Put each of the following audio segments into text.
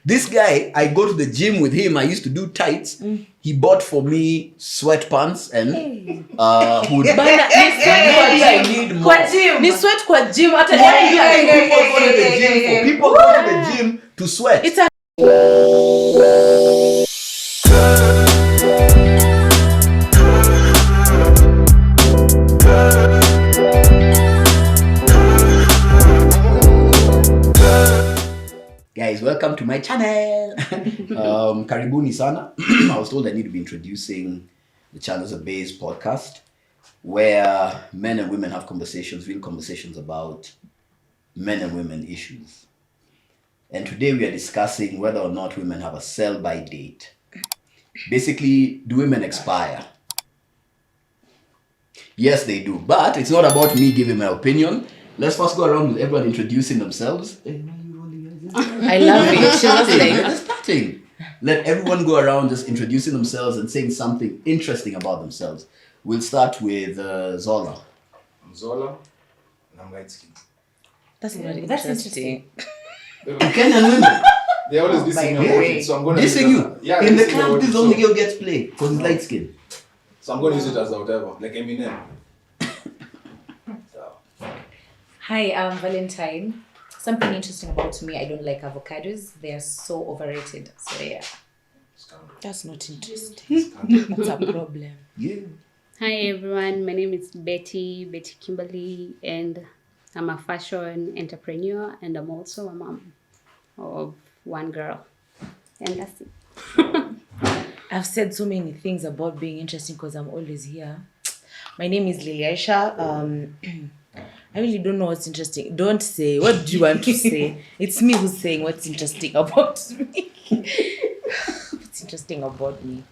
This guy, I go to the gym with him. I used to do tights. He bought for me sweatpants and hoodie. I need more. Ni sweat kwa gym. People go to the gym to sweat. It's a Guys, welcome to my channel. Karibuni sana. I was told I need to be introducing the channel as a base podcast where men and women have conversations, real conversations about men and women issues. And today we are discussing whether or not women have a sell-by date. Basically, do women expire? Yes, they do. But it's not about me giving my opinion. Let's first go around with everyone introducing themselves. I love it. She was like, starting. Let everyone go around just introducing themselves and saying something interesting about themselves. We'll start with Zola. I'm Zola, and I'm light skinned. That's interesting. Kenyan women. They always dissing me, so I'm going to dissing you. Yeah, in the club, this only girl gets played because he's light skinned. So I'm going to use it as a whatever, like Eminem. Hi, I'm Valentine. Something interesting about me, I don't like avocados. They are so overrated. So yeah. That's not interesting. That's a problem. Yeah. Hi everyone, my name is Betty Kimberly, and I'm a fashion entrepreneur, and I'm also a mom of one girl. And that's it. I've said so many things about being interesting because I'm always here. My name is Lily Aisha. I really don't know what's interesting. Don't say. What do you want to say? It's me who's saying what's interesting about me. What's interesting about me?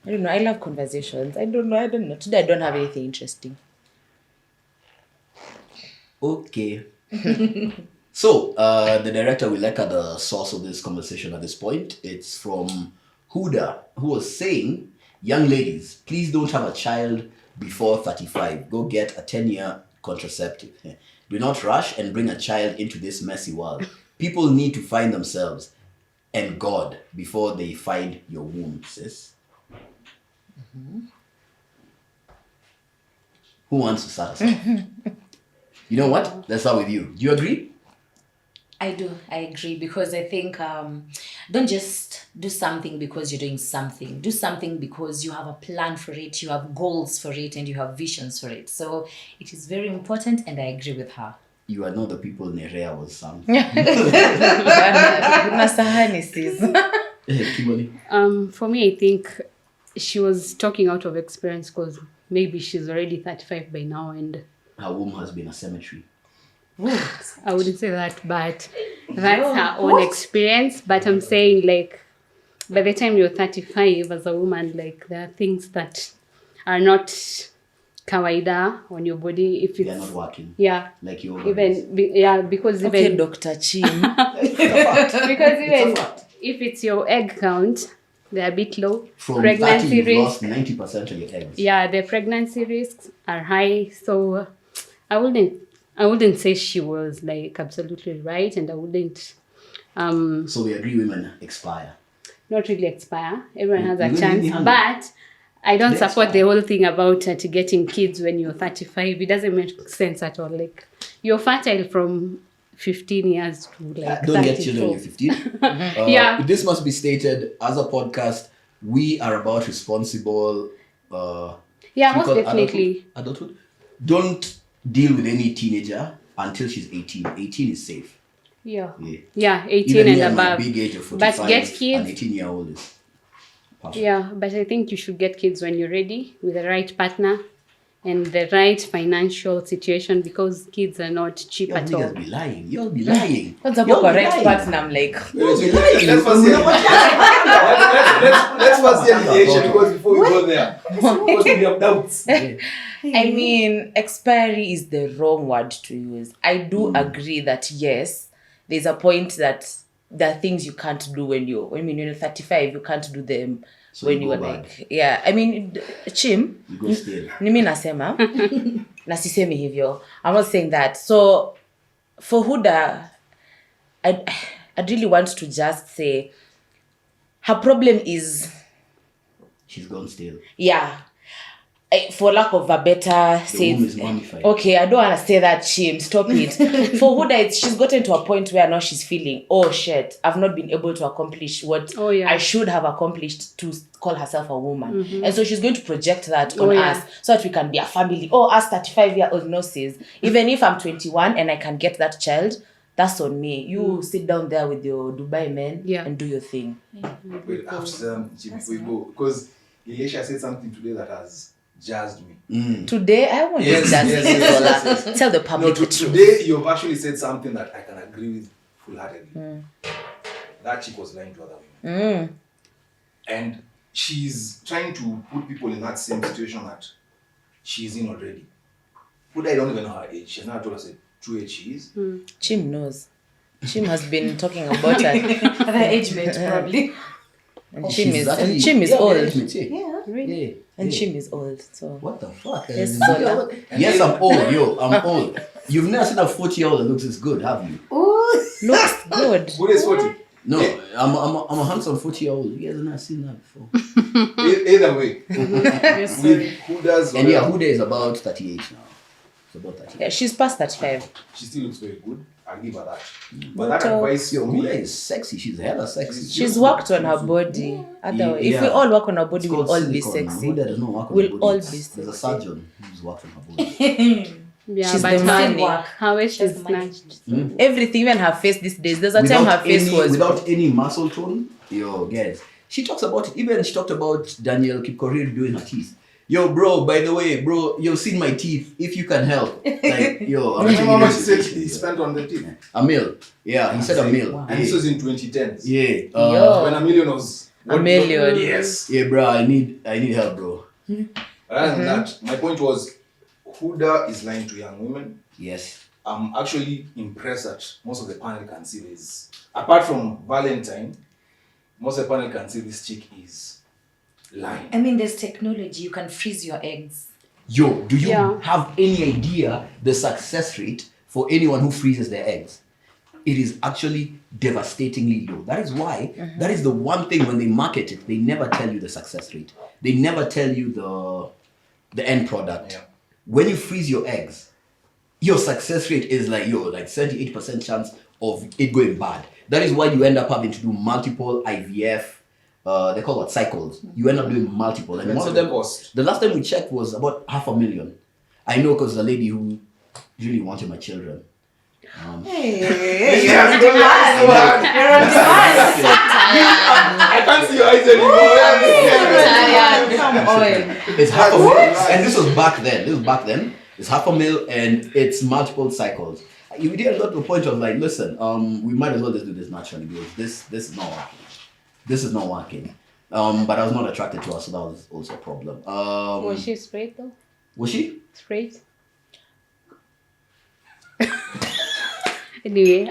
I don't know. I love conversations. I don't know. Today I don't have anything interesting. Okay. So, the director will look at the source of this conversation at this point. It's from Huda, who was saying, young ladies, please don't have a child before 35. Go get a 10-year contraceptive. Do not rush and bring a child into this messy world. People need to find themselves and God before they find your womb, sis. Mm-hmm. Who wants to start us off? You know what? Let's start with you. Do you agree? I do. I agree because I think don't just do something because you're doing something. Do something because you have a plan for it, you have goals for it, and you have visions for it. So it is very important, and I agree with her. You are not the people Nerea was some. Kimberly. For me, I think she was talking out of experience because maybe she's already 35 by now, and her womb has been a cemetery. I wouldn't say that, but that's her own experience. But I'm saying, like, by the time you're 35 as a woman, like, there are things that are not kawaida on your body. If they're not working. Yeah. Like your because okay, even Dr. Chin. because even if it's your egg count, they're a bit low. From pregnancy 30, you've risk. lost 90% of your eggs. Yeah, the pregnancy risks are high. So I wouldn't say she was like absolutely right, and I wouldn't. So we agree women expire. Not really expire. Everyone has a Really chance, behind. but I don't They support expire. the whole thing about getting kids when you're 35. It doesn't make sense at all. Like, you're fertile from 15 years to like Don't 34. get children when you're 15. Yeah. This must be stated as a podcast. We are about responsible. Yeah, we most call it definitely. Adulthood. Don't deal with any teenager until she's 18. 18 is safe. Yeah. Yeah. Yeah, 18 Even me and at my above. big age of 45, But get an kids. 18-year-old is perfect. Yeah, but I think you should get kids when you're ready with the right partner and the right financial situation, because kids are not cheap Y'all at all. niggas be lying. Y'all be lying. What's the Y'all be correct lying. partner? I'm like, Y'all be lying. Let's first hear let's first hear the Asian, because before we go there, because we have doubts. Yeah. I mean, expiry is the wrong word to use. I do agree that yes, there's a point that there are things you can't do when you're 35, you can't do them So when you you are go like, yeah. I mean, Chim, You go still. nimi nasema, na sisemi hivyo. I'm not saying that. So, for Huda, I'd really want to just say her problem is, She's gone still. yeah, for lack of a better The womb is say, mummified. okay, I don't want to say that, Chim, stop it. For Huda, she's gotten to a point where now she's feeling, oh shit, I've not been able to accomplish what I should have accomplished to call herself a woman. And so she's going to project that on us so that we can be a family. Oh, us 35-year-old nurses, even if I'm 21 and I can get that child, that's on me. You sit down there with your Dubai men and do your thing. Wait, after before you go, because Elisha said something today that has jazzed me. Today, I want to Yes. tell the public the truth. Today you've actually said something that I can agree with full-heartedly. That chick was lying to other women. And she's trying to put people in that same situation that she's in already. But I don't even know her age. She's not told us a true age she is. Chim knows. Chim has been talking about her. The age mate, probably. And Chim is old. Really? Yeah. And Chim is old. So What the fuck? Yes, Yes, I'm old. Yo, I'm old. You've never seen a 40-year-old that looks as good, have you? looks good. Who is 40? No, I'm a handsome 40-year-old. You guys have not seen that before. Either way. Who does? And yeah, Huda is about 38 now. It's about 38. Yeah, she's past 35. She still looks very good. I'll give her that. But that advice Yo, for me Huda is sexy. She's hella sexy. She's worked on her body. Otherwise, if we all work on our body, It's we'll called all be silicone, man. sexy. Huda does not work on We'll her body. all be There's a sexy. surgeon who's worked on her body. Yeah, She's but the money. her waist Just is the money. snatched. Everything, even her face these days. There's a time her face was. Without any muscle tone, yo, guys. She talks about it. Even she talked about Danielle Kipkorir doing her teeth. Yo, bro, by the way, bro, you've seen my teeth. If you can help. Like, yo, I'm Remember how much he taking said he spent on the team? a mil. Yeah, he said a mil. Wow. And this was in 2010s. Yeah. Yo. When a million was... A million. Yes. Yeah, bro, I need help, bro. Rather than that, my point was, Huda is lying to young women. Yes. I'm actually impressed that most of the panel can see this. Apart from Valentine, most of the panel can see this chick is lying. I mean, there's technology. You can freeze your eggs. Yo, do you Yeah. have any idea the success rate for anyone who freezes their eggs? It is actually devastatingly low. That is why, that is the one thing when they market it, they never tell you the success rate. They never tell you the end product. Yeah. When you freeze your eggs, your success rate is like 78% chance of it going bad. That is why you end up having to do multiple IVF, they call it cycles. You end up doing multiple. And one of them, cost. the last time we checked was about $500,000. I know because the lady who really wanted my children. I can't see your eyes anymore. Come on. It's $500,000, and this was back then. It's $500,000, and it's multiple cycles. You didn't got to the point of like, listen, we might as well just do this naturally because this is not working. This is not working. But I was not attracted to her, so that was also a problem. Was she straight though? Was she? Straight? Anyway,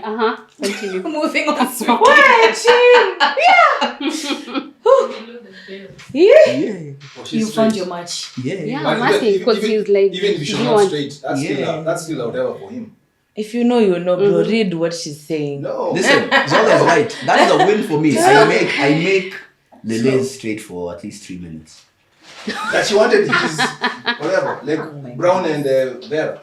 continue. Moving on. What? Yeah. You found your match. Yeah, But I'm asking because he's like, even if he she's didn't not want- straight, that's still whatever for him. If you know, you know, bro. Read what she's saying. No. Listen, Zola is right. That is a win for me. I make Lele straight for at least 3 minutes. That she wanted his whatever, like Brown and Vera.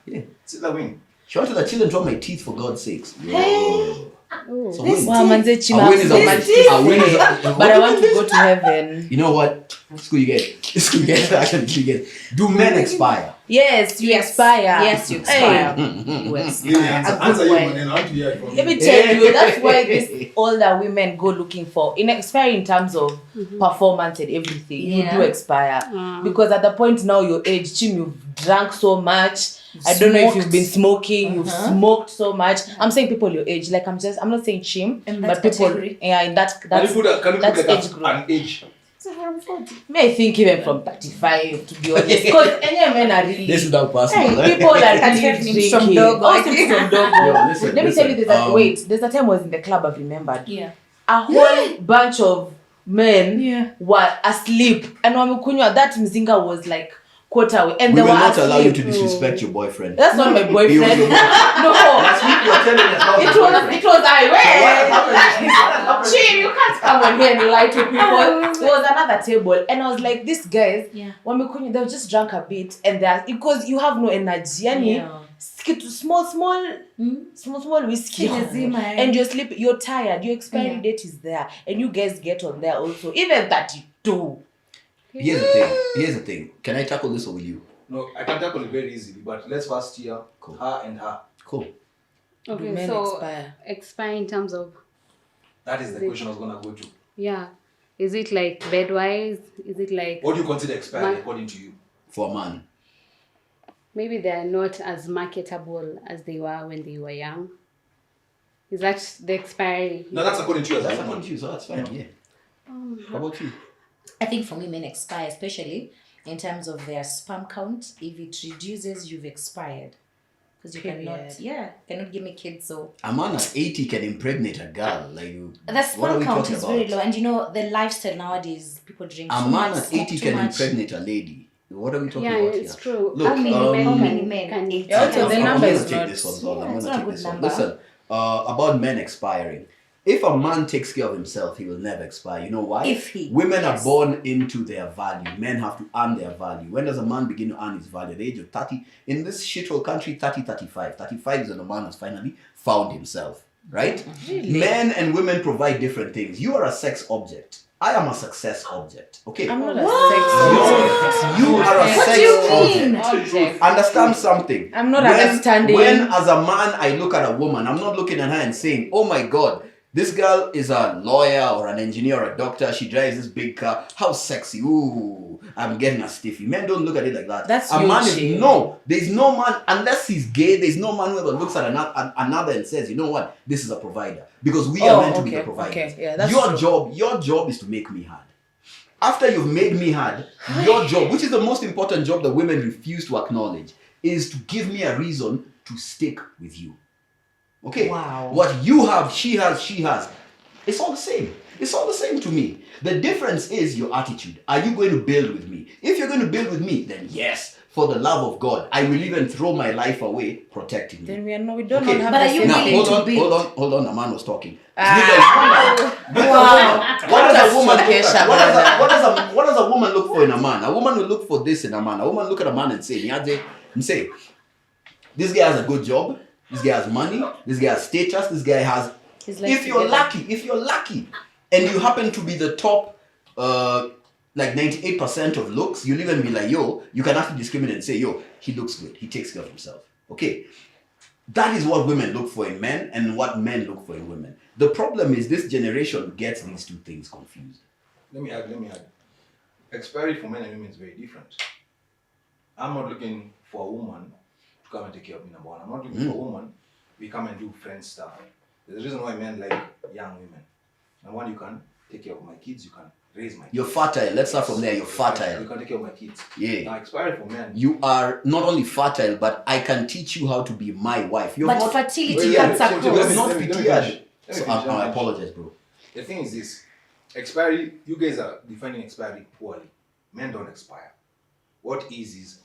Yeah. Still a win. She wanted the children from my teeth, for God's sakes. Oh. So win. Wow, manze, A Chima, win is a so win. much A win is a but I want to go to heaven. You know what? School you get. School you get. Actually, you get. Do men expire? Yes, you expire. Yes, you expire. Hey. You Lily, expire. answer you, way. and then I want to hear it from Let me you. tell you, that's why these older women go looking for expire in terms of performance and everything. You Yeah. do expire because at the point now your age, Chim, you've drank so much. I don't know if you've been smoking. You've smoked so much. I'm saying people your age. Like I'm not saying Chim, In but that people. category. Yeah, in that. Can you put that's like age group. an age? May I think even from 35 to be honest, because any men are really. This is not possible. Hey, people are really That's drinking. from Dogo. Oh, it's from Dogo. Yo, listen, Let me tell you listen, this. Wait, there's a time I was in the club. I've remembered. Yeah. A whole bunch of men were asleep, and wamekunywa. That mzinga was like quarter way, and We they will were not allow you to asleep. disrespect your boyfriend. That's not my boyfriend. No. Last week you were telling us about It your was boyfriend. I wait. Chill, you can't come on here and lie to people. There was another table, and I was like, these guys, when we couldn't, they were just drunk a bit, and they're because you have no energy. Small whiskey, and you're sleeping, you're tired, your expiry date is there, and you guys get on there also, even 32. Here's the thing. Can I tackle this or will you? No, I can tackle it very easily, but let's first hear her and her. Cool. Okay, Men so expire in terms of, That is the question I was gonna go to. yeah. Is it like bed-wise? Is it like What do you consider expired according to you? For a man. maybe they're not as marketable as they were when they were young? Is that the expiry? No, that's according to you as a That's woman. according to you, so that's fine. Yeah. How about you? I think for me, men expire, especially in terms of their sperm count. If it reduces, you've expired. Because you cannot give me kids. So A man at 80 can impregnate a girl. Like you. the What are sperm we count talking is about? very low, and the lifestyle nowadays, people drink A too man much, at smoke 80 too can much. impregnate a lady. What are we talking Yeah, about it's here? true. Look, How many men men? can Yeah, also expire? the I'm number gonna is take not. this one. So I'm it's gonna not a take good this one. number. Listen, about men expiring. If a man takes care of himself, he will never expire. You know why? Women are born into their value. Men have to earn their value. When does a man begin to earn his value? At the age of 30. In this shithole country, 30, 35. 35 is when a man has finally found himself. Right? Really? Men and women provide different things. You are a sex object. I am a success object. Okay? I'm not a You are a What sex do you mean? object. Understand something. I'm not understanding. When as a man I look at a woman, I'm not looking at her and saying, oh my God, this girl is a lawyer or an engineer or a doctor. She drives this big car. How sexy. Ooh, I'm getting a stiffy. Men don't look at it like that. That's a man Yoshi. is, no, there's no man, unless he's gay, there's no man who ever looks at another and says, you know what, this is a provider. Because we are meant to be the providers. Okay, yeah, that's Your job is to make me hard. After you've made me hard, your job, which is the most important job that women refuse to acknowledge, is to give me a reason to stick with you. Okay? Wow. What you have, she has. It's all the same. It's all the same to me. The difference is your attitude. Are you going to build with me? If you're going to build with me, then yes, for the love of God, I will even throw my life away protecting you. Then we don't Okay. have But the are you same. Now, willing to build? hold on, the man was talking. Wow. What does a woman look Kesha, at? brother. What does a woman look for in a man? A woman will look for this in a man. A woman look at a man and say, this guy has a good job, this guy has money, this guy has status, this guy has. If you're lucky, and you happen to be the top like 98% of looks, you'll even be like, yo, you can actually discriminate and say, yo, he looks good, he takes care of himself. Okay. That is what women look for in men and what men look for in women. The problem is this generation gets these two things confused. Let me add. Expiry for men and women is very different. I'm not looking for a woman to come and take care of me, number one. I'm not looking for a woman, we come and do friend stuff. There's a reason why men like young women. Number one, you can take care of my kids, you can raise my kids. You're fertile. Let's start from there. You're You fertile. can take care of my kids. Yeah. Now, expiry for men. You are not only fertile, but I can teach you how to be my wife. You're But not, fertility Wait, yeah, cuts let me- across. you're not let me PTR. finish. So I apologize, bro. The thing is this. Expiry, you guys are defining expiry poorly. Men don't expire. What is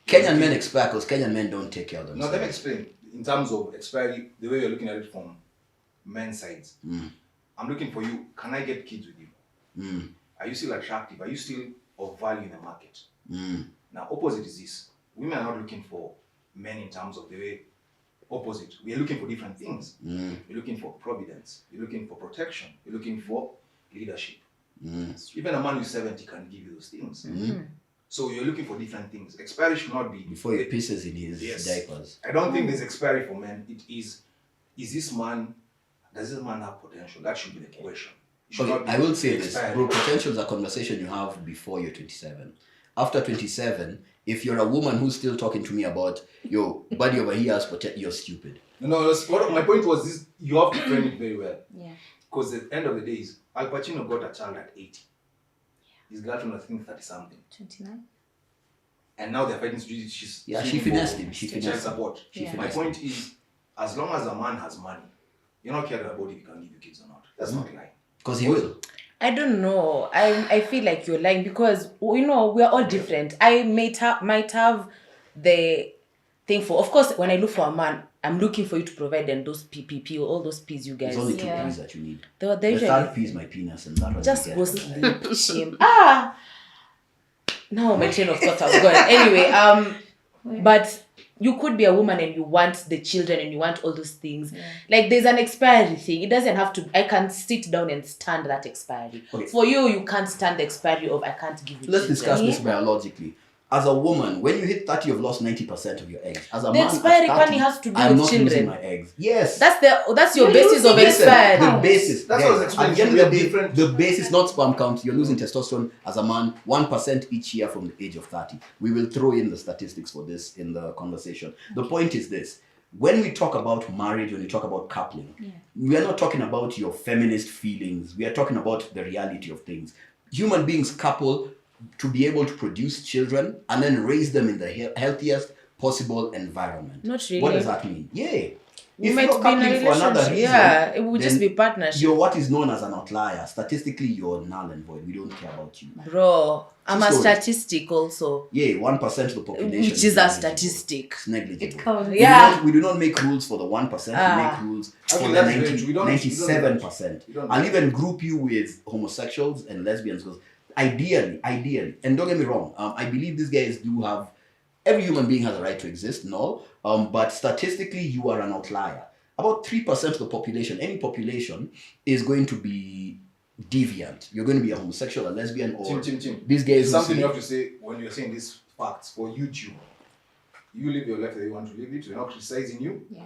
Kenyan men expire because Kenyan men don't take care of Now themselves. let me explain. In terms of expiry, the way you're looking at it from men's sides. I'm looking for you. Can I get kids with you? Are you still attractive? Are you still of value in the market? Now, opposite is this. Women are not looking for men in terms of the way opposite. We are looking for different things. You're looking for providence. You're looking for protection. You're looking for leadership. Even a man who's 70 can give you those things. So you're looking for different things. Expiry should not be Before he pisses in his Yes. diapers. I don't think there's expiry for men. It is this man, does this man have potential? That should be the question. It should not Okay, be I will say this, expiry. bro. Potential is a conversation you have before you're 27. After 27, if you're a woman who's still talking to me about, yo, buddy over here has potential, you're stupid. No, my point was this: you have to frame it very well. Yeah. Because at the end of the day, is Al Pacino got a child at 80. His girlfriend was, I think, 30 something. 29. And now they're fighting. She's Yeah, she suing finessed for him. She child finessed him. support. She Yeah. My finessed him. point is, as long as a man has money, you're not caring about if he can give you kids or not. That's not lying. Because he will. I don't know. I feel like you're lying because we're all different. I might have the thing for. Of course, when I look for a man, I'm looking for you to provide them those PPP, all those P's you guys. It's only two Yeah. P's that you need. They're The usually third P is my penis, and that one just you go get. sleep, shame. Now my train of thought has gone. Anyway, but you could be a woman and you want the children and you want all those things. Like there's an expiry thing. It doesn't have to. I can sit down and stand that expiry. Okay. For you can't stand the expiry of I can't give you. Let's children. discuss this biologically. As a woman, when you hit 30, you've lost 90% of your eggs. As a The man, expiry at 30, pani has to do I'm with not children. losing my eggs. Yes. That's your You're basis of losing Listen, expiry. the basis. That's guys, what I was explaining at the end to of the you, day, different- the basis, not sperm count. You're losing testosterone as a man, 1% each year from the age of 30. We will throw in the statistics for this in the conversation. The point is this. When we talk about marriage, when we talk about coupling, we are not talking about your feminist feelings. We are talking about the reality of things. Human beings couple to be able to produce children and then raise them in the healthiest possible environment. Not really. What does that mean? Yeah. We If might you're be in a coupling for another relationship. reason, Yeah, it would just then be partnership. you're what is known as an outlier. Statistically, you're null and void. We don't care about you. Bro, I'm a Story. statistic also. Yeah, 1% of the population. Which is a negligible. statistic. It's negligible. It counts. Yeah. We do not make rules for the 1%. We make rules for Okay, the that's great. We don't- 97%. we don't- I'll even group you with homosexuals and lesbians because ideally, and don't get me wrong, I believe these guys do have, every human being has a right to exist, no? But statistically, you are an outlier. About 3% of the population, any population, is going to be deviant. You're going to be a homosexual, a lesbian, or Tim. these guys. It's who something say- you have to say when you're saying these facts for YouTube. You live your life that you want to live it. We're not criticizing you. Yeah.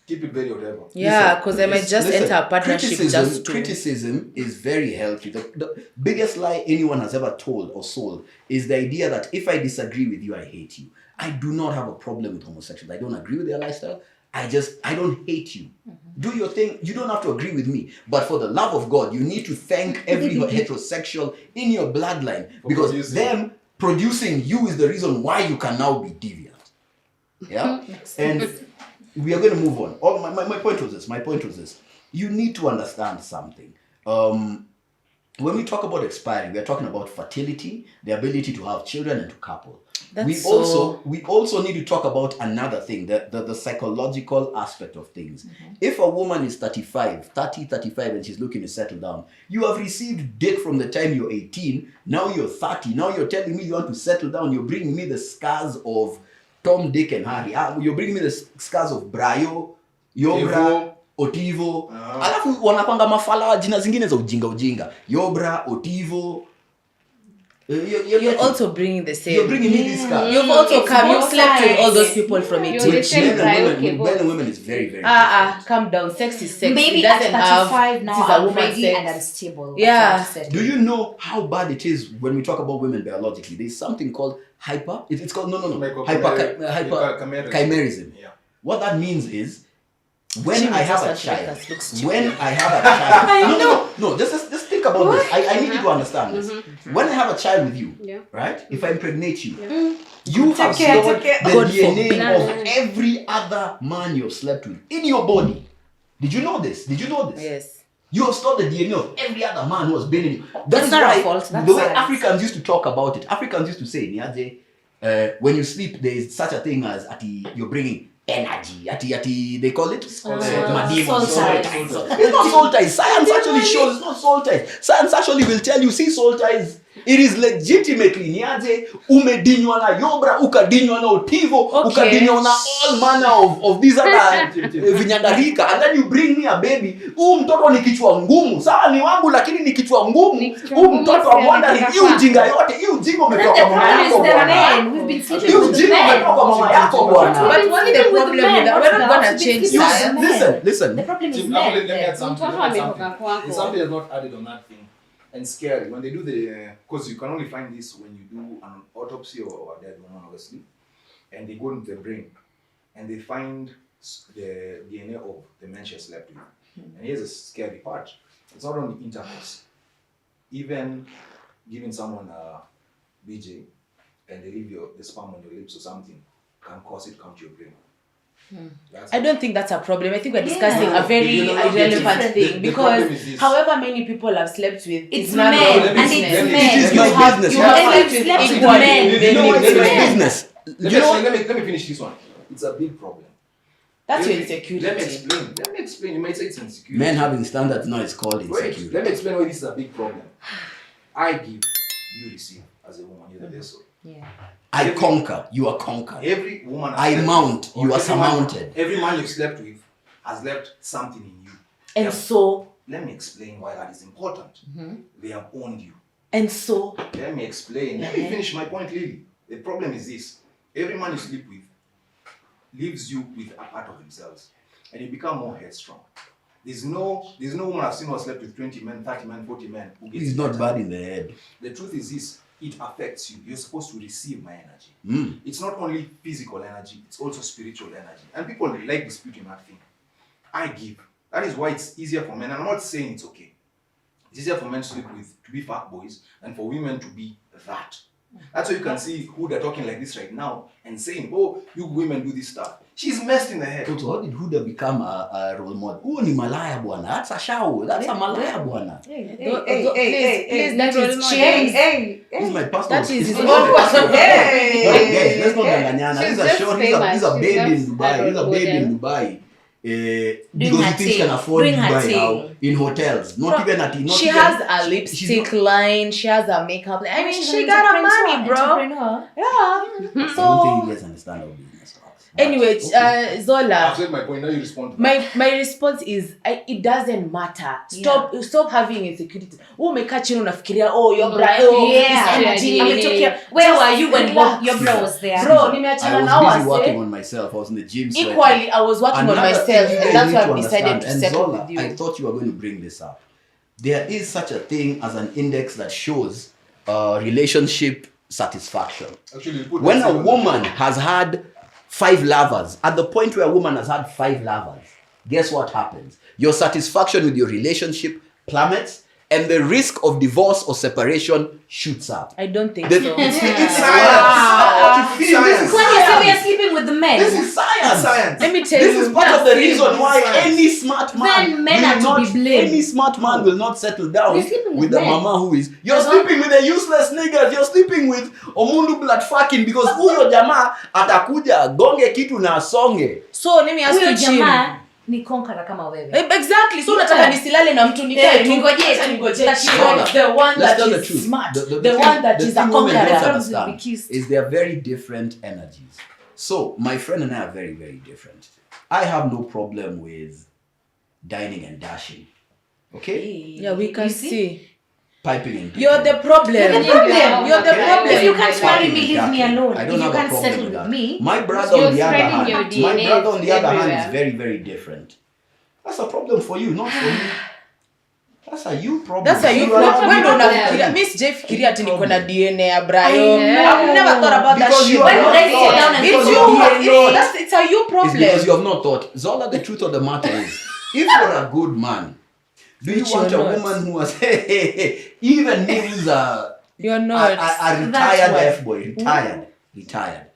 Keep it very whatever. Yeah, because I might just Listen, enter a partnership just to. criticism is very healthy. The biggest lie anyone has ever told or sold is the idea that if I disagree with you, I hate you. I do not have a problem with homosexuals. I don't agree with their lifestyle. I don't hate you. Do your thing. You don't have to agree with me. But for the love of God, you need to thank every heterosexual in your bloodline because producing. them producing you is the reason why you can now be deviant. Yeah? And we are going to move on. My point was this. You need to understand something. When we talk about expiry, we are talking about fertility, the ability to have children and to couple. We also need to talk about another thing, the psychological aspect of things. If a woman is 35, and she's looking to settle down, you have received dick from the time you're 18, now you're 30, now you're telling me you want to settle down, you're bringing me the scars of Tom, Dick, and Harry. You're bringing me the scars of Brayo, Yobra, Otivo. Alafu wanapanga mafala jina zingine za ujinga. Yobra, Otivo. You're also bringing the same. You're bringing me these scars. You've also It's come. You both slept with all sides. those people from You're 18. the same. Men and women is very, very different. Calm down. Sex is sex. Maybe it doesn't at 35 have, now this is a I'm woman's ready sex. and I'm stable. Yeah. That's what I'm Do you know how bad it is when we talk about women biologically? There's something called hyper. It's called chimerism. Yeah. What that means is when Jimmy I have a just like child, us, looks stupid. when I have a child, no, just think about this. I need you to understand this. When I have a child with you, Yeah. right? If I impregnate you, you have care, stored take care. the God DNA forbid. of every other man you've slept with in your body. Did you know this? Yes. You have stored the DNA of every other man who has been in you. That's not why our fault, that's the way science. Africans used to talk about it. Africans used to say, Niaje, when you sleep, there is such a thing as you're bringing energy. They call it mademo. soul ties. It's not soul ties. Science actually shows it's not soul ties. Science actually will tell you, see soul ties. It is legitimately niaje umedinywa na Yobra, ukadinywa na Otivo, ukadinywa na all manner of these other vinyandarika, and then you bring me a baby. Mtoto ni kichwa ngumu. Sawa ni wangu lakini ni kichwa ngumu. Mtoto amwanda ni ujinga yote. Hii ujinga umetoka mama yako bwana. We've been sleeping Hii with the ujinga men. umetoka mama yako bwana. But what's the problem with that? We're not gonna change You- that. Listen. The problem is Tim, let me men. add something. Mtoto ametoka kwako. It's something that's not added on that thing. And scary when they do because you can only find this when you do an autopsy or a dead woman, obviously, and they go into the brain and they find the DNA of the man she slept with. And here's a scary part: it's not only intercourse, even giving someone a BJ and they leave the sperm on your lips or something can cause it to come to your brain. That's I don't think that's a problem. I think we're discussing Yeah. a very You know, irrelevant the- thing the problem is because this. however many people have slept with, It's none of men, your and business. it's men. It is You my have business. you Yeah, have fine. slept with Slept with equally men. many You know what? It's women. my business. You know what? Let me finish this one. It's a big problem. That's your Let me insecurity. explain. You might say it's insecurity. Men having standards now is called Wait, insecurity. let me explain why this is a big problem. I give, you receive as a woman, you're the vessel. Yeah. I conquer, you are conquered. Every woman I slept mount, with, or you are every man- surmounted. Every man you've slept with has left something in you. And Yeah. so Let me explain why that is important. They have owned you. and so Let me explain. Let me finish my point, Lily. The problem is this. Every man you sleep with leaves you with a part of themselves. And you become more headstrong. There's no woman I've seen who has slept with 20 men, 30 men, 40 men. Who gets He's not better. bad in the head. The truth is this. It affects you. You're supposed to receive my energy. Mm. It's not only physical energy, it's also spiritual energy. And people like disputing that thing. I give. That is why it's easier for men. And I'm not saying it's okay. It's easier for men to sleep with, to be fat boys, and for women to be that. That's why you can see who they're talking like this right now and saying, oh, you women do this stuff. She's messed in the head. So how did Huda become a role model? Huo ni malaya bwana. That's a show. That's a malaya bwana. please, that role is model. James. This is my personal. That is this his my own personal- personal- Hey. No, guys, let's not danganyana. She's He's a just short. He's a famous. babe in She's Dubai. not He's a a babe in role Dubai. Because her he thinks thing. can afford Doing her Dubai thing. now in hotels. Not even at not She even, has a she's lipstick not- line. She has a makeup line. I mean, She's she an got her entrepreneur, money, bro. entrepreneur. Yeah. I don't think So you guys understand how business works. But, anyway, okay. I've Zola. said my point. Now you respond to that. My response is it doesn't matter. Stop having insecurity. Umekaa chini unafikiria your bra Yeah. energy Yeah. ametokea. Where were you when Relax. your bra was there? Bro, I nimeachana was na busy wase. working on myself. I was in the gym. sweating. Equally, I was working on Another myself, thing you and guys that's need why to I've decided understand, to and settle Zola, with you. I thought you were going to bring this up. There is such a thing as an index that shows relationship satisfaction. Actually, you put When that a on the woman table. has had 5 lovers, at the point where a woman has had 5 lovers, guess what happens? Your satisfaction with your relationship plummets, and the risk of divorce or separation shoots up. I don't think The- so. it's Science. Wow. This is science. When you say we are sleeping with the men, This is science. Science. Let me tell This you. is part of the reason why Science. any smart man Then men will are to not, be blamed. any smart man will not settle down We're sleeping with with the men. mama who is. You're sleeping with the useless niggas. You're sleeping with omundu blood fucking because huyo jamaa atakuja gonge kitu na songe. So let me ask huyo you, Jim. jamaa ni konkara kama wewe. Exactly. So unataka nisilale na mtu nikae tu. Ningoje Acha tu. ningoje. That She Zola, wants the one let's that tell the is truth. smart. The The one that the is a thing women don't conqueror. understand is they are very different energies. So my friend and I are very, very different. I have no problem with dining and dashing. Okay? Yeah, we can You see. Piping and You're the problem. You're the problem. You're the Okay. problem. If you can't marry Piping me, and leave me jacking. alone. I If don't you have a can't problem settle with with that. me, My brother You're on the other spreading hand, your my DNA brother on the other hand is everywhere. very, very different. That's a problem for you, not for me. That's a you problem. That's a you are not- problem. Wewe ndo you are not- unafikiria. Mimi sijafikiria ati niko na Problem. DNA ya Brayo. know. I've never thought about that Because shit. you are When not would I sit thought. down and It's Because you. you are not. It's a you It's problem. because you have not thought. Zola, the truth of the matter is, if you're a good man, do you Which want a you're not. woman who has even me who's You're not. a retired That's why. F-boy, retired.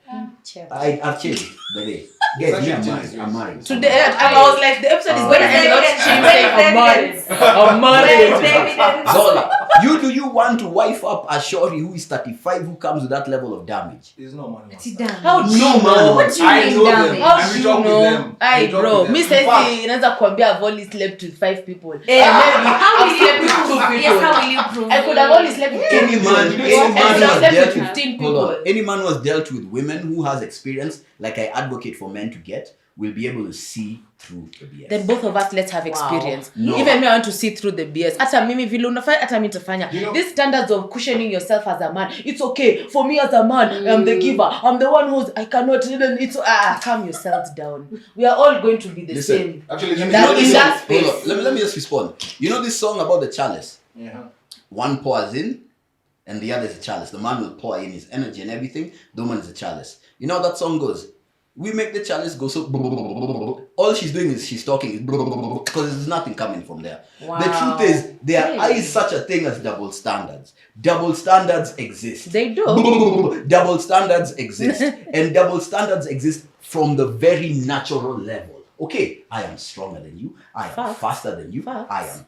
I've changed, by the way. Guys, me, I'm married. I'm married. Today, I was like, the episode is going to end up Where's saying I'm married. I'm married. Zola, do you want to wife up a shorty who is 35 who comes with that level of damage? There's no money. Sit down. How do you No, man. know? What do you I mean know them. damage? How And do we you talk with know? them. Aye, We talk bro. with them. Me In fact, says inaweza kuambia I've only slept with 5 people. And Yeah. maybe How I've will you slept with 2 prove? people. Yes, how will you prove? I could have only slept with 10 Any people. man, And any man could have who has slept dealt with with 15 hold on. people. Any man who has dealt with women who has experience, like I advocate for men to get, will be able to see through the BS. Then both of us let's have experience. No. Even me I want to see through the BS. Hata mimi vile unafanya hata mimi nitafanya. You know- These standards of cushioning yourself as a man. It's okay for me as a man. I'm the giver. I'm the one who's I cannot even it's calm yourself down. We are all going to be the Listen. same. Actually, let me That- let me in say- that space. Hold on. Let me just respond. You know this song about the chalice? Yeah. One pours in, and the other is a chalice. The man will pour in his energy and everything. The woman is a chalice. You know how that song goes? We make the chalice go so. All she's doing is she's talking because there's nothing coming from there. Wow. The truth is, there is such a thing as double standards. Double standards exist. They do. Double standards exist. And double standards exist from the very natural level. Okay, I am stronger than you. I am Facts. faster than you. Facts. I am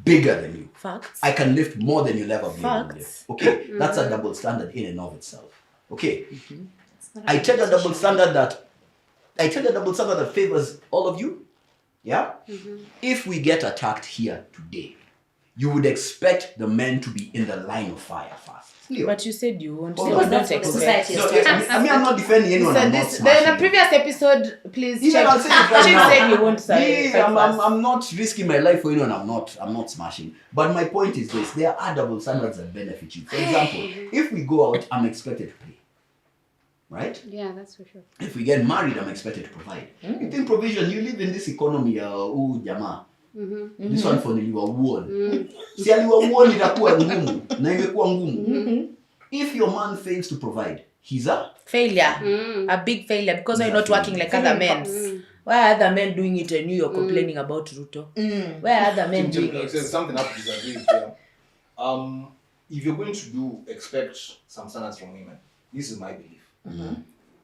bigger than you. Facts. I can lift more than you'll ever be able to lift. Facts. Okay, that's a double standard in and of itself. Okay, I take a double standard that favors all of you. Yeah. If we get attacked here today, you would expect the men to be in the line of fire first. But you said you won't. Hold So on. don't That's what the expect. society is No, taught us. I mean, I'm not defending anyone. I'm not Then in smashing a you. previous episode, please Even check. I'll say it right Chief now. said you won't Yeah, fight first. I'm not risking my life for anyone. I'm not smashing. But my point is this: there are double standards that benefit you. For example, if we go out, I'm expected to pay. Right? Yeah, that's for sure. If we get married, I'm expected to provide. You think provision? You live in this economy, jamaa. This one for niliwa won. Si aliwa won itakuwa ngumu na imekuwa ngumu. If your man fails to provide, he's a Failure. A big failure because you're not working like other men. Why are other men doing it and you're complaining about Ruto? Why are other men doing it? There's something I have to disagree with there. If you're going to expect some standards from women, this is my belief.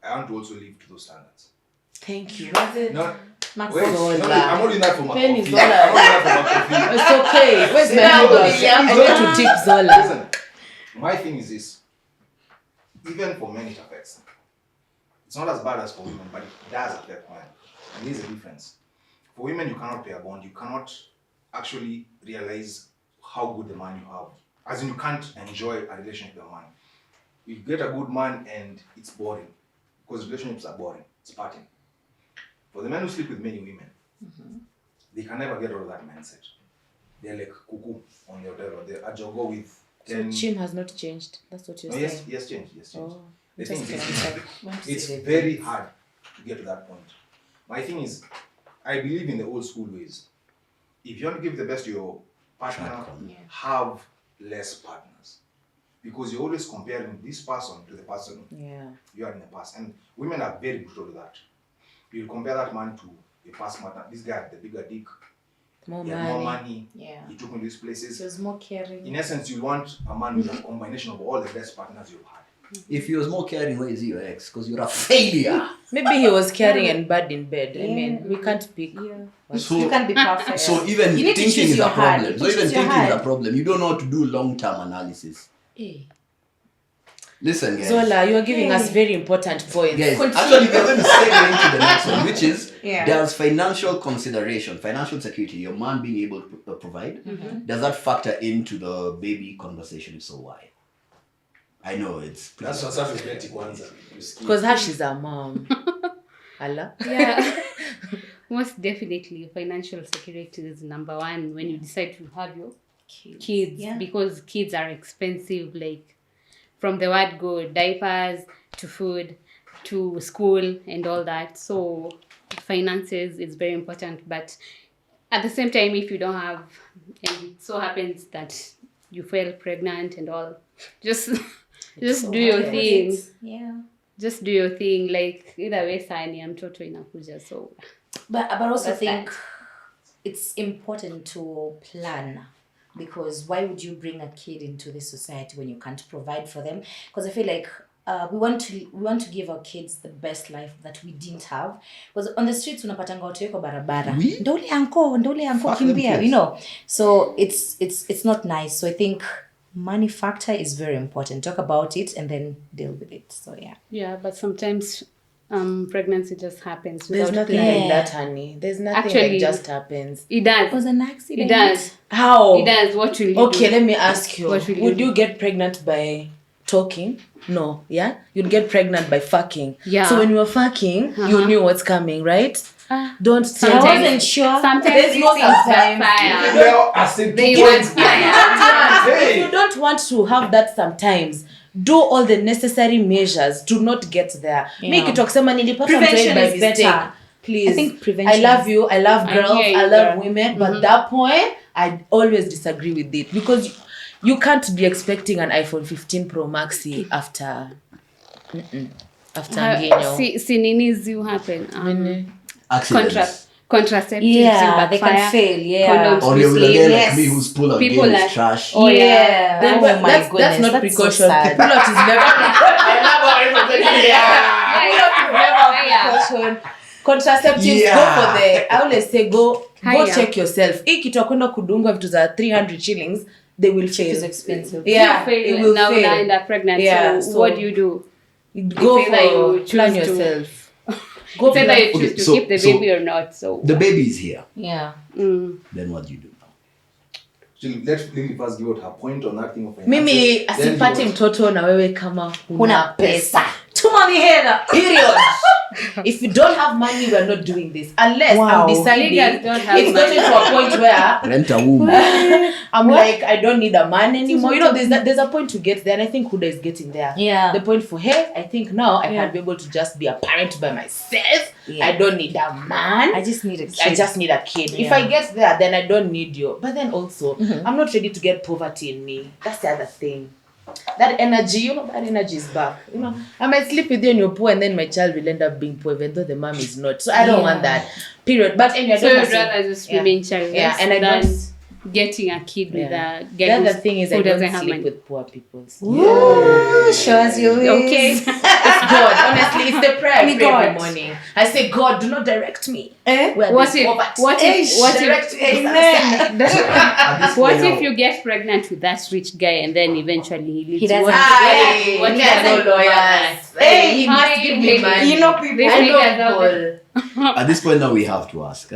I want to also live to those standards. Thank you. No, Max wait, Zola. no, I'm not doing that for my Penny coffee. Zola. I'm not doing that for my coffee. It's okay. Where's my Say number? Zola. I'm going to tip Zola. Listen, my thing is this. Even for men, it affects. It's not as bad as for women, but it does affect men. And there's a difference. For women, you cannot pay a bond. You cannot actually realize how good the man you have. As in, you can't enjoy a relationship with a man. You get a good man and it's boring. Because relationships are boring. It's partying. For the men who sleep with many women, they can never get out of that mindset. They're like cuckoo on their level. They're a jogger with So 10... Chim has not changed. That's what you're No, saying. yes, changed. Oh, The thing interesting. is, it's very hard to get to that point. My thing is, I believe in the old school ways. If you want to give the best to your partner, have less partners. Because you're always comparing this person to the person you are in the past. And women are very brutal with that. You compare that man to your past partner. This guy had the bigger dick. More He had more money. Yeah. He took me to these places. She was more caring. In essence, you want a man with a combination of all the best partners you've had. If he was more caring, where is he your ex? Because you're a failure. Maybe he was caring and bad in bed. I mean, we can't pick. So, You can't be perfect. so even You need to thinking choose is your a heart. problem. You So choose even your thinking is a heart. problem. You don't know how to do long-term analysis. Listen, guys. Zola, you are giving us very important points. Guys, Continue. actually, we're going to segue into the next one, which is Yeah. does financial consideration, financial security, your man being able to provide, does that factor into the baby conversation? If so, why? I know it's pretty That's such a great answer. Because Hash is our mom. Allah. Yeah. Most definitely, financial security is number one when you decide to have your kids. Yeah. Because kids are expensive, like from the word go, diapers to food to school and all that. So finances is very important. But at the same time, if you don't have, and it so happens that you fell pregnant and all, just do your thing. Yeah. Just do your thing. Like either way, sani ya mtoto inakuja. So But also That's think that. it's important to plan, because why would you bring a kid into this society when you can't provide for them? Because I feel like we want to give our kids the best life that we didn't have. Because on the streets unapatanga watu wako barabara. Ndole anko Fuck them kimbia, kids. you know. So it's not nice. So I think money factor is very important. Talk about it and then deal with it. So yeah. yeah, but sometimes pregnancy just happens There's without nothing planning. like that, honey. There's nothing Actually, like just happens. It does. It was an accident. It does. How? It does. What will you Okay, do? let me ask you. What will you Would do? you get pregnant by talking? No, yeah? You'd get pregnant by fucking. Yeah. So when you were fucking, you knew what's coming, right? Don't tell I Sometimes- me. wasn't sure. Sometimes There's these no things sometimes. backfire. Well, I said They two want points. fire. Hey! If you don't want to have that sometimes, do all the necessary measures to not get there. Make it kusema nilipata Prevention mtoto by is better. mistake. Please. I think prevention I love you. I love I girls. hear you, I love girl. women. But that point, I always disagree with it because you can't be expecting an iPhone 15 Pro Maxi after. after ngenyo. See, ninis you happen. Accidents. Contraceptives Yeah, you they backfire. can fail. Yeah. Condoms Or you will mislead. again Yes. like me who's pull out People game is are- trash. Oh, Yeah. Then, Oh but my that's goodness, not that's so precaution. sad. Pull out is never I love how everybody Yeah. precaution. Contraceptives, Yeah. go for the, I always say go Higher. check yourself. Hii kitu akwenda kudungwa vitu za 300 shillings, they will Cheap fail. is expensive. Yeah, You fail, it will now fail. end up pregnant. Yeah, so so- what do you do? Go It's either for you plan choose to- yourself. Go It's either you plan. choose Okay, to so- keep the so- baby or not. So The baby is here. Yeah. Then what do you do now? Let Lily first give out her point on that thing of finances. Mimi Then asipate give out- mtoto na wewe kama Huna pesa. Tuma mi hela. Period. If you don't have money, we are not doing this. Unless Wow. I'm deciding Niggas don't have it's gotten money. to a point where Rent a womb. I'm like, I don't need a man anymore. You know, there's a point to get there, and I think Huda is getting there. Yeah. The point for her, I think now I Yeah. can be able to just be a parent by myself. Yeah. I don't need a man. I just need a kid. I just need a kid. If Yeah. I get there, then I don't need you. But then also, I'm not ready to get poverty in me. That's the other thing. That energy, you know, that energy is back. You know, I might sleep with you and you're poor, and then my child will end up being poor, even though the mom is not. So I don't want that. Period. But anyway, I so don't you'd have to- rather just yeah. remain childless Yeah, and I than don't. getting a kid with Yeah. a The guy other thing is, I who doesn't don't have sleep money. with poor people. Ooh, show us your ways. Okay. It's God. Honestly, it's the prayer I Me pray every God. morning. I say, God, do not direct me. Eh? Where What there's if poverty. what if Direct me. Amen. At this what point if you get pregnant with that rich guy and then eventually he leaves? He doesn't- What- Aye, what he is has that no about lawyers. that? Hey, he Hi, must give me money. You know people. They I say know that out there. people. At this point now we have to ask,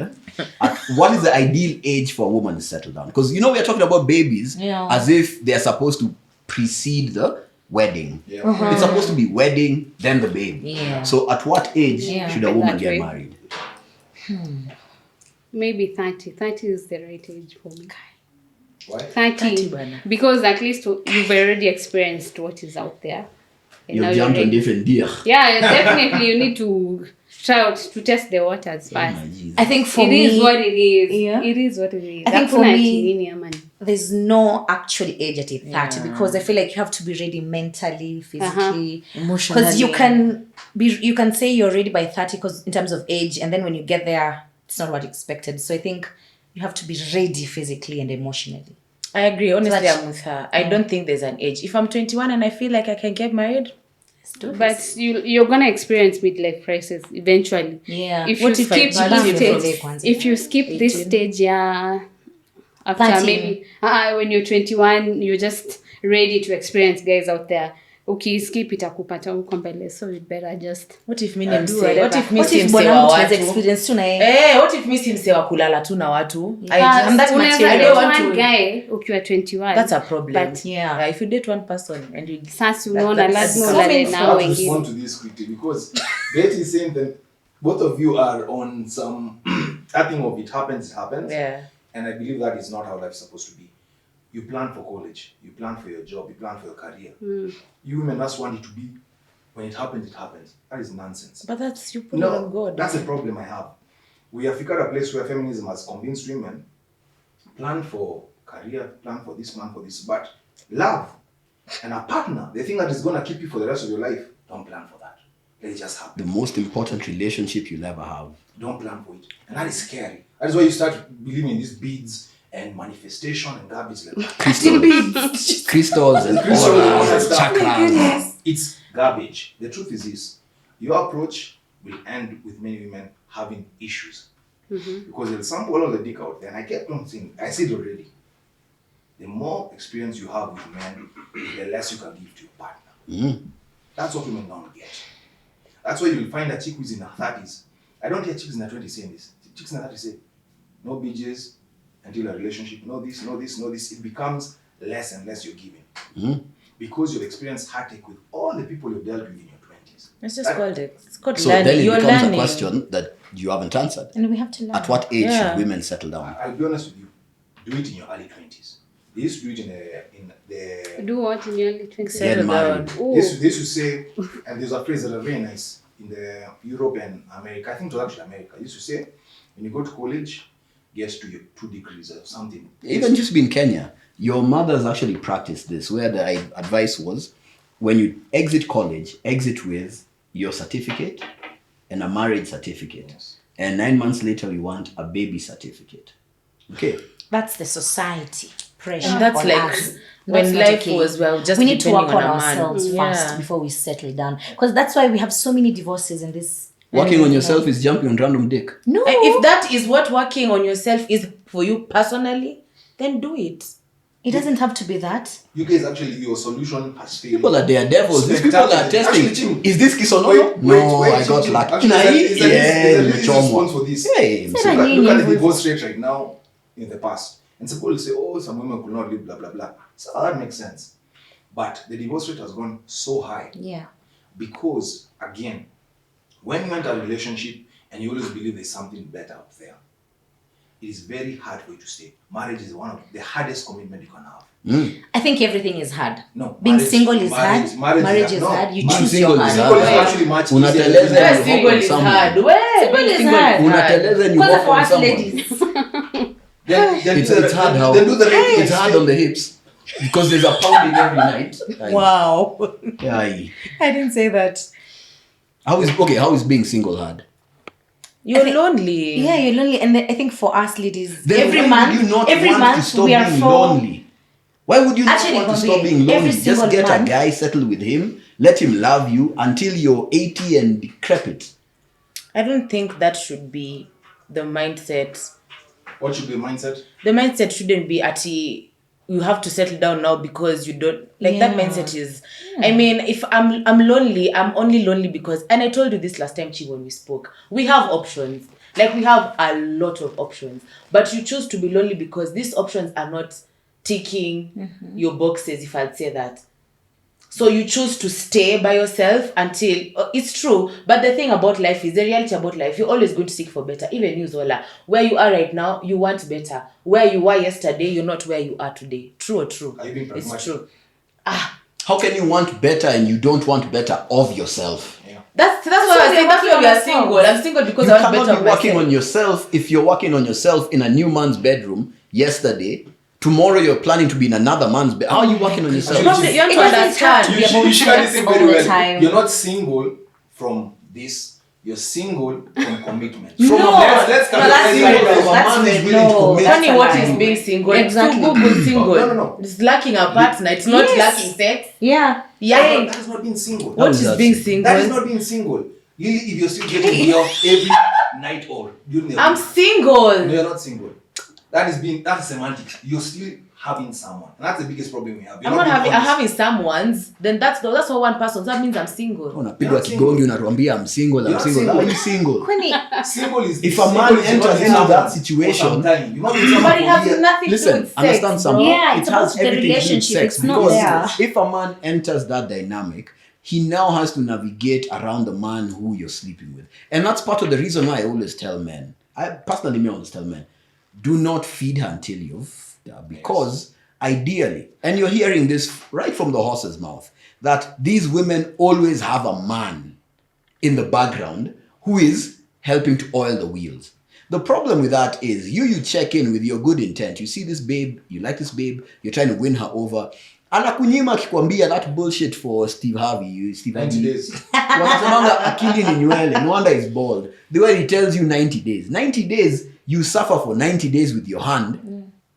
what is the ideal age for a woman to settle down? Because you know we are talking about babies Yeah. as if they are supposed to precede the wedding. Yeah. It's supposed to be wedding, then the baby. Yeah. So at what age Yeah. should a woman That get way. married? Maybe 30. 30 is the right age for me. Why? 30. bana. Because at least you've already experienced what is out there. And now You've you're jumped on ready. different deer. Yeah, definitely you need to try out to test the waters Oh my first. Jesus. I think for It me, is what it is. Yeah. It is what it is. I think for Hakuna me- ati nini ama ni. there's no actual age at 30 because I feel like you have to be ready mentally, physically, Emotionally. because you can say you're ready by 30 because in terms of age, and then when you get there, it's not what you expected. So I think you have to be ready physically and emotionally. I agree. Honestly, that's- I'm with her. I don't think there's an age. If I'm 21 and I feel like I can get married, But you're gonna experience midlife crisis eventually. Yeah. If What you if I skip balance this it stage, from if you skip this 18? stage, yeah, after 13. maybe when you're 21, you're just ready to experience guys out there. Okay, skip itakupata huko mbele, so you better just what if mi do ni msee? whatever. What if mi What si if msee bwana wa mtu has watu? experience tu na yeye? What if mi si msee wa kulala tu na watu? I Yeah, just- I'm that unaweza material. I date don't want one to. guy ukiwa 21. That's a problem. But Yeah. If you date one person and you sasa unaona that's lazima so ulale painful. na I have to wengine. respond to this quickly because Betty is saying that both of you are on some that thing of it happens, yeah. and I believe that is not how life is supposed to be. You plan for college, you plan for your job, you plan for your career. You women just want it to be when it happens, it happens. That is nonsense. But that's you put it on God. That's a problem I have. We have figured a place where feminism has convinced women plan for career, plan for this, but love and a partner, the thing that is gonna keep you for the rest of your life, don't plan for that. Let it just happen. The most important relationship you'll ever have. Don't plan for it. And that is scary. That is why you start believing in these beads and manifestation and garbage like that. Crystals and Crystals and all that auras, stuff. chakras. It's garbage. The truth is this. Your approach will end with many women having issues. Because they'll sample all of the dick out there. And I kept on saying, I said already, the more experience you have with men, the less you can give to your partner. That's what women don't get. That's why you'll find a chick who's in her 30s. I don't hear chicks in their 20s saying this. Chicks in their 30s say, no bitches until a relationship, no this, no this, no this. It becomes less and less you're giving. Because you've experienced heartache with all the people you've dealt with in your 20s. It's just called it. It's called So learning. then it You're becomes learning. a question that you haven't answered. And we have to learn. At what age Yeah. should women settle down? I'll be honest with you. Do it in your early 20s. They used to do it in the Do what in your early 20s? Get Settle married. down. Ooh. They used to say, and there's a phrase that are very nice in the Europe and America. I think it was actually America. They used to say, when you go to college, get to your 2 degrees or something. Even just be in Kenya, your mothers actually practiced this, where the advice was, when you exit college, exit with your certificate and a marriage certificate. Yes. And 9 months later, we want a baby certificate. Okay. That's the society pressure. And that's on like us. when That's not life okay. was, well, just we need to work depending on on a man. ourselves Yeah. first before we settle down. Because that's why we have so many divorces in this. Working on yourself is jumping on random dick. No. If that is what working on yourself is for you personally, then do it. It doesn't have to be that. You guys, actually, your solution has failed. People are devils. These people are Spectacular. testing. Actually, Tim, Is this kiss or no? Wait, I got Tim, lucky. actually, Nah, is that yeah, this response for this? Hey, Is that so- a- Look at the divorce rate right now in the past. And some people will say, oh, some women could not live, blah, blah, blah. So that makes sense. But the divorce rate has gone so high Yeah. because, again, when you enter a relationship and you always believe there's something better up there, it is very hard for you to stay. Marriage is one of the hardest commitment you can have. I think everything is hard. No. Being marriage- single is hard. Marriage is no. hard. You Being choose single your is hard. Single is hard. actually much Unateleza easier. Yeah, you single hope is on hard. someone. Where? Single Being is single hard. Unateleza and you Because hope for on us someone. ladies. It's hard how Then do the right it's hard on the hips because there's a pounding every night. Aye. Wow. Aye. I didn't say that. How is being single hard? You're think- lonely. Yeah, you're lonely. And I think for us ladies, Then every why month, would you not every want month to stop we are being for lonely? Why would you not Actually, want to Gombe, stop being every lonely? Just single get a month- guy, settle with him, let him love you until you're 80 and decrepit. I don't think that should be the mindset. What should be the mindset? The mindset shouldn't be you have to settle down now because you don't like that Yeah. mindset is I mean, if I'm lonely, I'm only lonely because, and I told you this last time, Chi, when we spoke, we have options. Like we have a lot of options. But you choose to be lonely because these options are not ticking your boxes, if I'd say that. So you choose to stay by yourself until it's true. But the thing about life is, the reality about life, you're always going to seek for better. Even you, Zola, where you are right now, you want better. Where you were yesterday, you're not where you are today. True or true? Are you being It's pragmatic? true. How can you want better and you don't want better of yourself? Yeah. That's why I say that's why we are single. I'm single because You I want better cannot of be working myself. on yourself if you're working on yourself in a new man's bedroom yesterday. Tomorrow you're planning to be in another man's bed. How are you working on yourself? You have to It doesn't understand. have to be about You should sex understand all very the well. time. You're not single from this. You're single from commitment. From No, a man, let's no, that's single very from a wrong. man That's is very- willing to no, commit. that's Funny a what lie. is being single. Exactly. It's Google single. No. It's lacking a partner. It's not Yes. lacking sex. Yeah. Yeah. That is not being single. What is is that being single? single? That is not being single. Lily, if you're still getting off every night or during the I'm week, single. no, you're not single. That's semantics. You're still having someone. And that's the biggest problem we have. You're I'm not being having. I'm honest. having someone's. Then that's for one person. That means I'm single. Unapigwa kigongi unatuambia I'm single, I'm You're single. single. How are you single? Kwani, Single is If a man single is enters not into someone that for situation- some time. You're not with But someone it for has years. nothing to do Listen, with sex. understand something. Yeah, It it's has about the everything to do with relationship. sex It's not because there. if a man enters that dynamic, he now has to navigate around the man who you're sleeping with. And that's part of the reason why I always tell men, I personally always tell men, do not feed her until you've because ideally, and you're hearing this right from the horse's mouth, that these women always have a man in the background who is helping to oil the wheels. The problem with that is you check in with your good intent. You see this babe, you like this babe, you're trying to win her over. Anakunyima akikwambia that bullshit for Steve Harvey. 90 days. Wanasemanga akili ni nywele. No wonder he's bald. The way he tells you 90 days. 90 days, you suffer for 90 days with your hand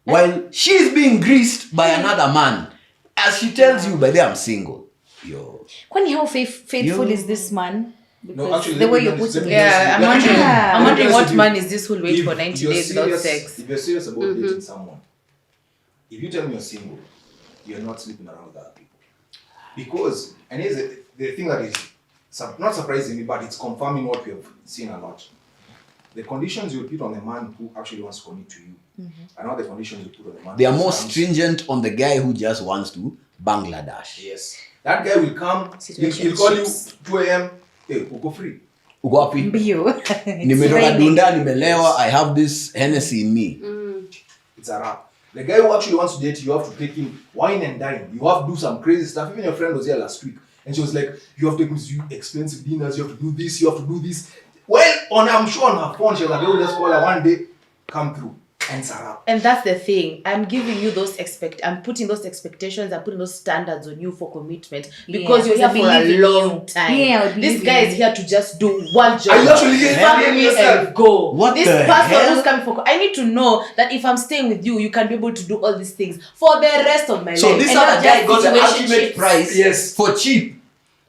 while she's being greased by another man. As she tells you, by the way, I'm single. Yo. Kwani how faithful You- is this man? Because No, actually, the way let you're me- putting let it. me- Yeah, I'm Yeah. wondering. Yeah. I'm wondering Yes, what if you- man is this who'll wait If for 90 you're days without serious- sex. If you're serious about dating someone, if you tell me you're single, you're not sleeping around with other people. Because, and here's the thing that is not surprising me, but it's confirming what we have seen a lot. The conditions you put on a man who actually wants to commit to you, are not the conditions you put on a man. They are who more stands- stringent on the guy who just wants to Bangladesh. Yes. That guy will come, he'll call you 2 a.m. Hey, we'll go free. Uko wapi? Mbio. Nimetoka dunda, nimelewa, I have this Hennessy in me. It's a wrap. The guy who actually wants to date you, have to take him wine and dine. You have to do some crazy stuff. Even your friend was here last week, and she was like, "You have to take me to expensive dinners. You have to do this. You have to do this." Well, I'm sure on her phone, she was like, "Oh, let's call her one day. Come through." and Sarah. And that's the thing. I'm giving you those I'm putting those expectations, I'm putting those standards on you for commitment because you're here for a long time. Yeah, this guy is here to just do one job. Are you actually here? Family and go. What this the person hell? who's coming for I need to know that if I'm staying with you, you can be able to do all these things for the rest of my So life. this And other not guy just got the situationships. ultimate price Yes. for cheap.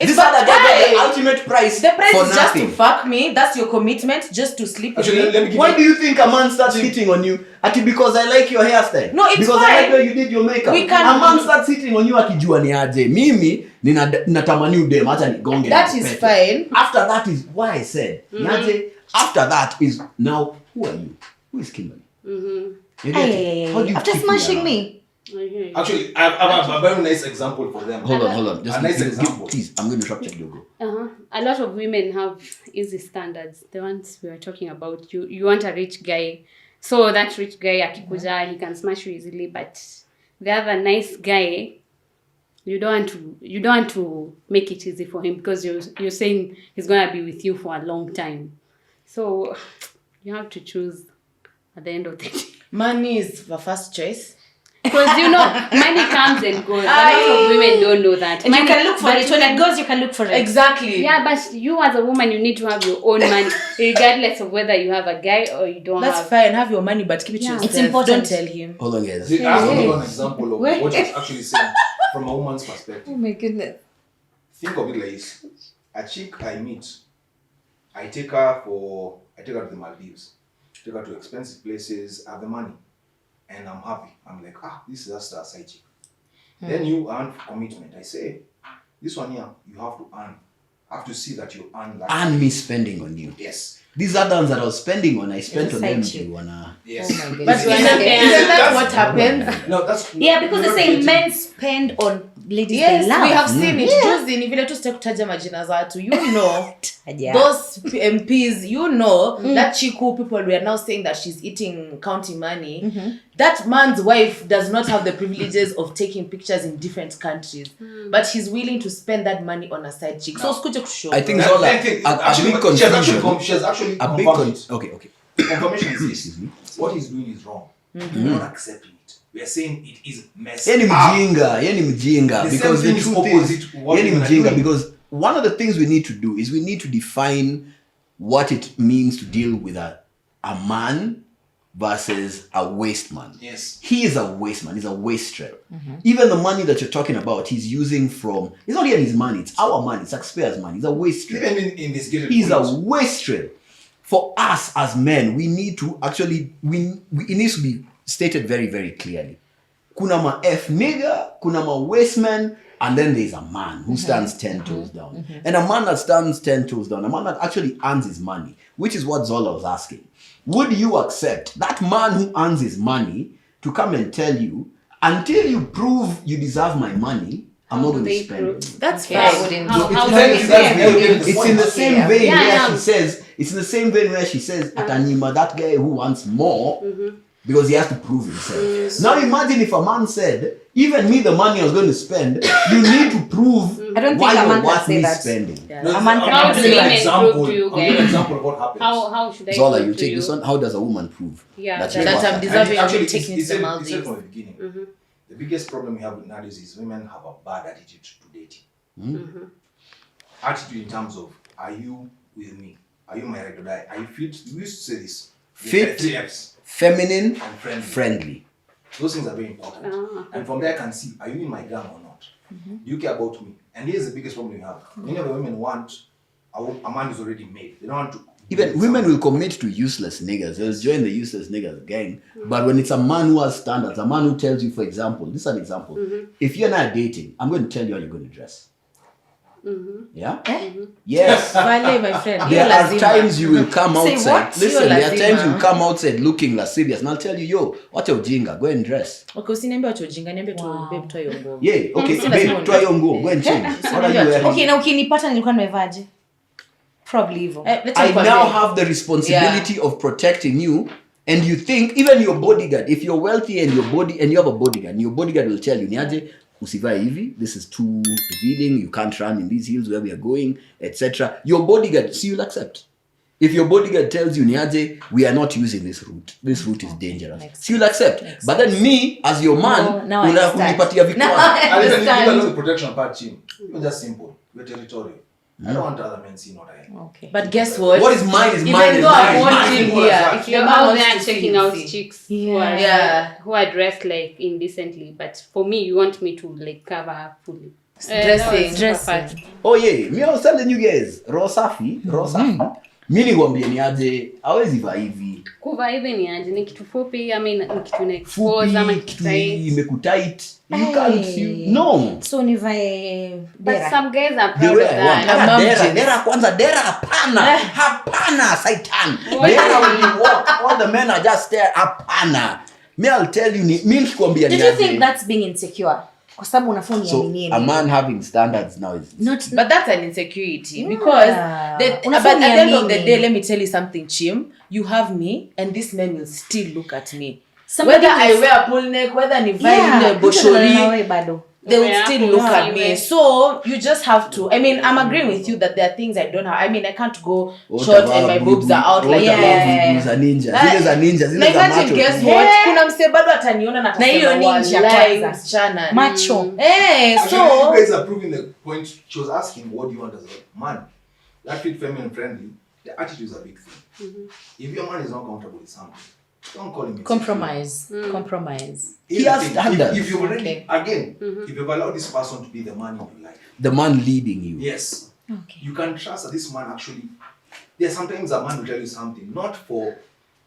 It's This other guy got the why? ultimate price The price for is just to nothing. fuck me. That's your commitment, just to sleep with Actually, me. let me give Why do you think a man starts hitting on you? Ati because I like your hairstyle. No, it's because fine. I like where you did your makeup. We can- A man starts hitting on you akijua ni aje. Mimi natamani udem acha nigonge. That is nipete. fine. After that is why I said ni aje. After that is now who are you? Who is Kimberly? You get it? How do you After keep smashing around? me. Actually, I have a very nice example for them. Hold on. Just A nice give- example. please, I'm going to interrupt you. Go. A lot of women have easy standards. The ones we were talking about. You want a rich guy, so that rich guy akikuja, he can smash you easily. But the other nice guy, you don't want to make it easy for him because you're saying he's gonna be with you for a long time. So you have to choose at the end of the day. Money is the first choice. Because money comes and goes. A lot of women don't know that. And money, you can look for but it. When it goes, you can look for it. Exactly. Yeah, but you as a woman, you need to have your own money, regardless of whether you have a guy or you don't That's have. fine. Have your money, but keep it to Yeah. yourself. It's important. Don't tell him. Hold on, guys. See, I have to give an example of Wait. what she's actually saying from a woman's perspective. Oh my goodness. Think of it like this: a chick I meet, I take her to the Maldives, take her to expensive places, I have the money, and I'm happy. I'm like, this is just a side chick. Then you earn commitment. I say, this one here, you have to earn. I have to see that you earn that. And me spending on you. Yes. These other ones that I was spending on, I spent It's a on them. side chick. You wanna? Yes. Oh my goodness. But Yes. isn't that That's- what happens? No, that's Yeah, because we're they're not saying dating. men spend on ladies Yes, they love. we have seen it. Juzi ni vile tu sitaki kutaja majina za watu. Yeah. Those MPs, that chick who people were now saying that she's eating county money. That man's wife does not have the privileges of taking pictures in different countries, but he's willing to spend that money on a side chick. So skuje kushow. I think And it's all then a think- big she has actually confusion. she has actually A big confirmed it. okay. The confirmation is this: Excuse me. what he's doing is wrong. We're not accepting it. We are saying it is messed Yeni up. mjinga, The because same the thing is truth opposite is, to what yeni women are mjinga, doing. because one of the things we need to do is we need to define what it means to deal with a man versus a waste man. Yes. He is a waste man. He's a wastrel. Even the money that you're talking about, he's using from, it's not even his money, it's our money, it's taxpayers' money. He's a wastrel. Even in this gated He's a community. wastrel. For us as men, we need to actually, it needs to be stated very, very clearly. Kuna ma F nigger, kuna ma waste man, and then there's a man who stands 10 toes down. And a man that stands 10 toes down, a man that actually earns his money, which is what Zola was asking. Would you accept that man who earns his money to come and tell you, until you prove you deserve my money, I'm not going to They spend prove- it? That's Okay, I fine. wouldn't. How It's do exactly- you that's say? very good. It's in the same Yeah. vein Yeah, where yeah. she says, it's in the same vein where she says, Atanyima, that guy who wants more, because he has to prove himself. Now imagine if a man said, even me, the money I was going to spend, you need to prove I don't think why a man you're can worth say me that. spending. Yeah. No, A man I'm cannot How do giving an women example. prove to you I'm giving an guys? example of what happens. How should I Zola, prove you to take you? this one. How does a woman prove Yeah, that that she's That worth I'm that? deserving of Actually, taking it's to the said Maldives. from the beginning. The biggest problem we have with nowadays is women have a bad attitude to dating. Attitude in terms of, are you with me? Are you my ride or die? Are you fit? We used to say this. The Fit. 3 Fs. Feminine, And friendly. friendly. Those things are very important. And from there I can see, are you in my gang or not? Do you care about me? And here's the biggest problem we have. Many of the women want a man who's already made. They don't want to. Even women will commit to useless niggas. They'll join the useless niggas gang. But when it's a man who has standards, a man who tells you, for example, this is an example. If you're not dating, I'm going to tell you how you're going to dress. Yeah? Yes. Vale, my friend. There Hiyo are lazima. times you will come Say outside. what? Listen, Hiyo there are lazima. times you will come outside looking lascivious, and I'll tell you, yo, what a ujinga, go and dress. Okay, usiniambie wacha ujinga, niambie tu Wow. babe toa hiyo nguo. Yeah, okay, Sina babe, spoon. try your go, go and change. What are you wearing? Okay, na ukinipata nilikuwa nimevaje? Probably hivyo. Leta I nikwambie. now have the responsibility of protecting you, and you think even your bodyguard, if you're wealthy and you have a bodyguard, your bodyguard will tell you, niaje, usivae hivi, this is too revealing, you can't run in these hills where we are going, etc. Your bodyguard, see, you'll accept. If your bodyguard tells you, Niaje, we are not using this route. This route is dangerous. So you'll accept. But then me, as your man, now I will have understand. kunipatia vikwazo. And even know the protection part, Jim. Even just simple. We're territorial. I don't want other men seeing what I am. Okay. But guess what? What is mine is Even mine is though I mine. want mine. him Mine. here, if You're your man out wants there to see checking him, out see. chicks Yeah. who are dressed like indecently, but for me, you want me to like cover her fully. Dressing. Oh yeah, me I was telling you guys, Rosafi. Mimi nikwambie niaje, hawezi vaa hivi. Kuvaa hivi ni aje? Ni kitu fupi, I mean, ni kitu na expose ama Fupi, kitu kitu tight. imekutight. You can't, no. So nivae But dera. some guys are The proud way of I want. that. Na mom jeans. Dera kwanza, dera hapana, saitan. Dera when you walk, all the men are just there, hapana. Me I'll tell you, mimi nikwambia Did you think that's being insecure? Kwa sababu unafaa so uniaminie. a man having standards now is But that's an insecurity because but at the end of the day, let me tell you something, Chim. You have me, and this man will still look at me. Somebody Whether I will- wear a pull neck, whether I Yeah, buy boshori, bado. they will Yeah, still look at yeah. me. So you just have to. I mean, I'm agreeing with you that there are things I don't have. I mean, I can't go short and my boobs are out like za ninja. Zile za ninja, zile na za imagine macho. guess what? Kuna mse bado ataniona na hiyo atasema, ninja "Wallahi, kwanza. msichana." Macho. Actually, So you guys are proving the point. She was asking, what do you want as a man? That fit feminine friendly, the attitude is a big thing. If your man is not comfortable with something, don't call him insecure. Compromise. He has If- standards. If you've already, Okay. again, if you've allowed this person to be the man in your life, The man leading you. yes, Okay. you can trust that this man actually, there's sometimes a man will tell you something, not for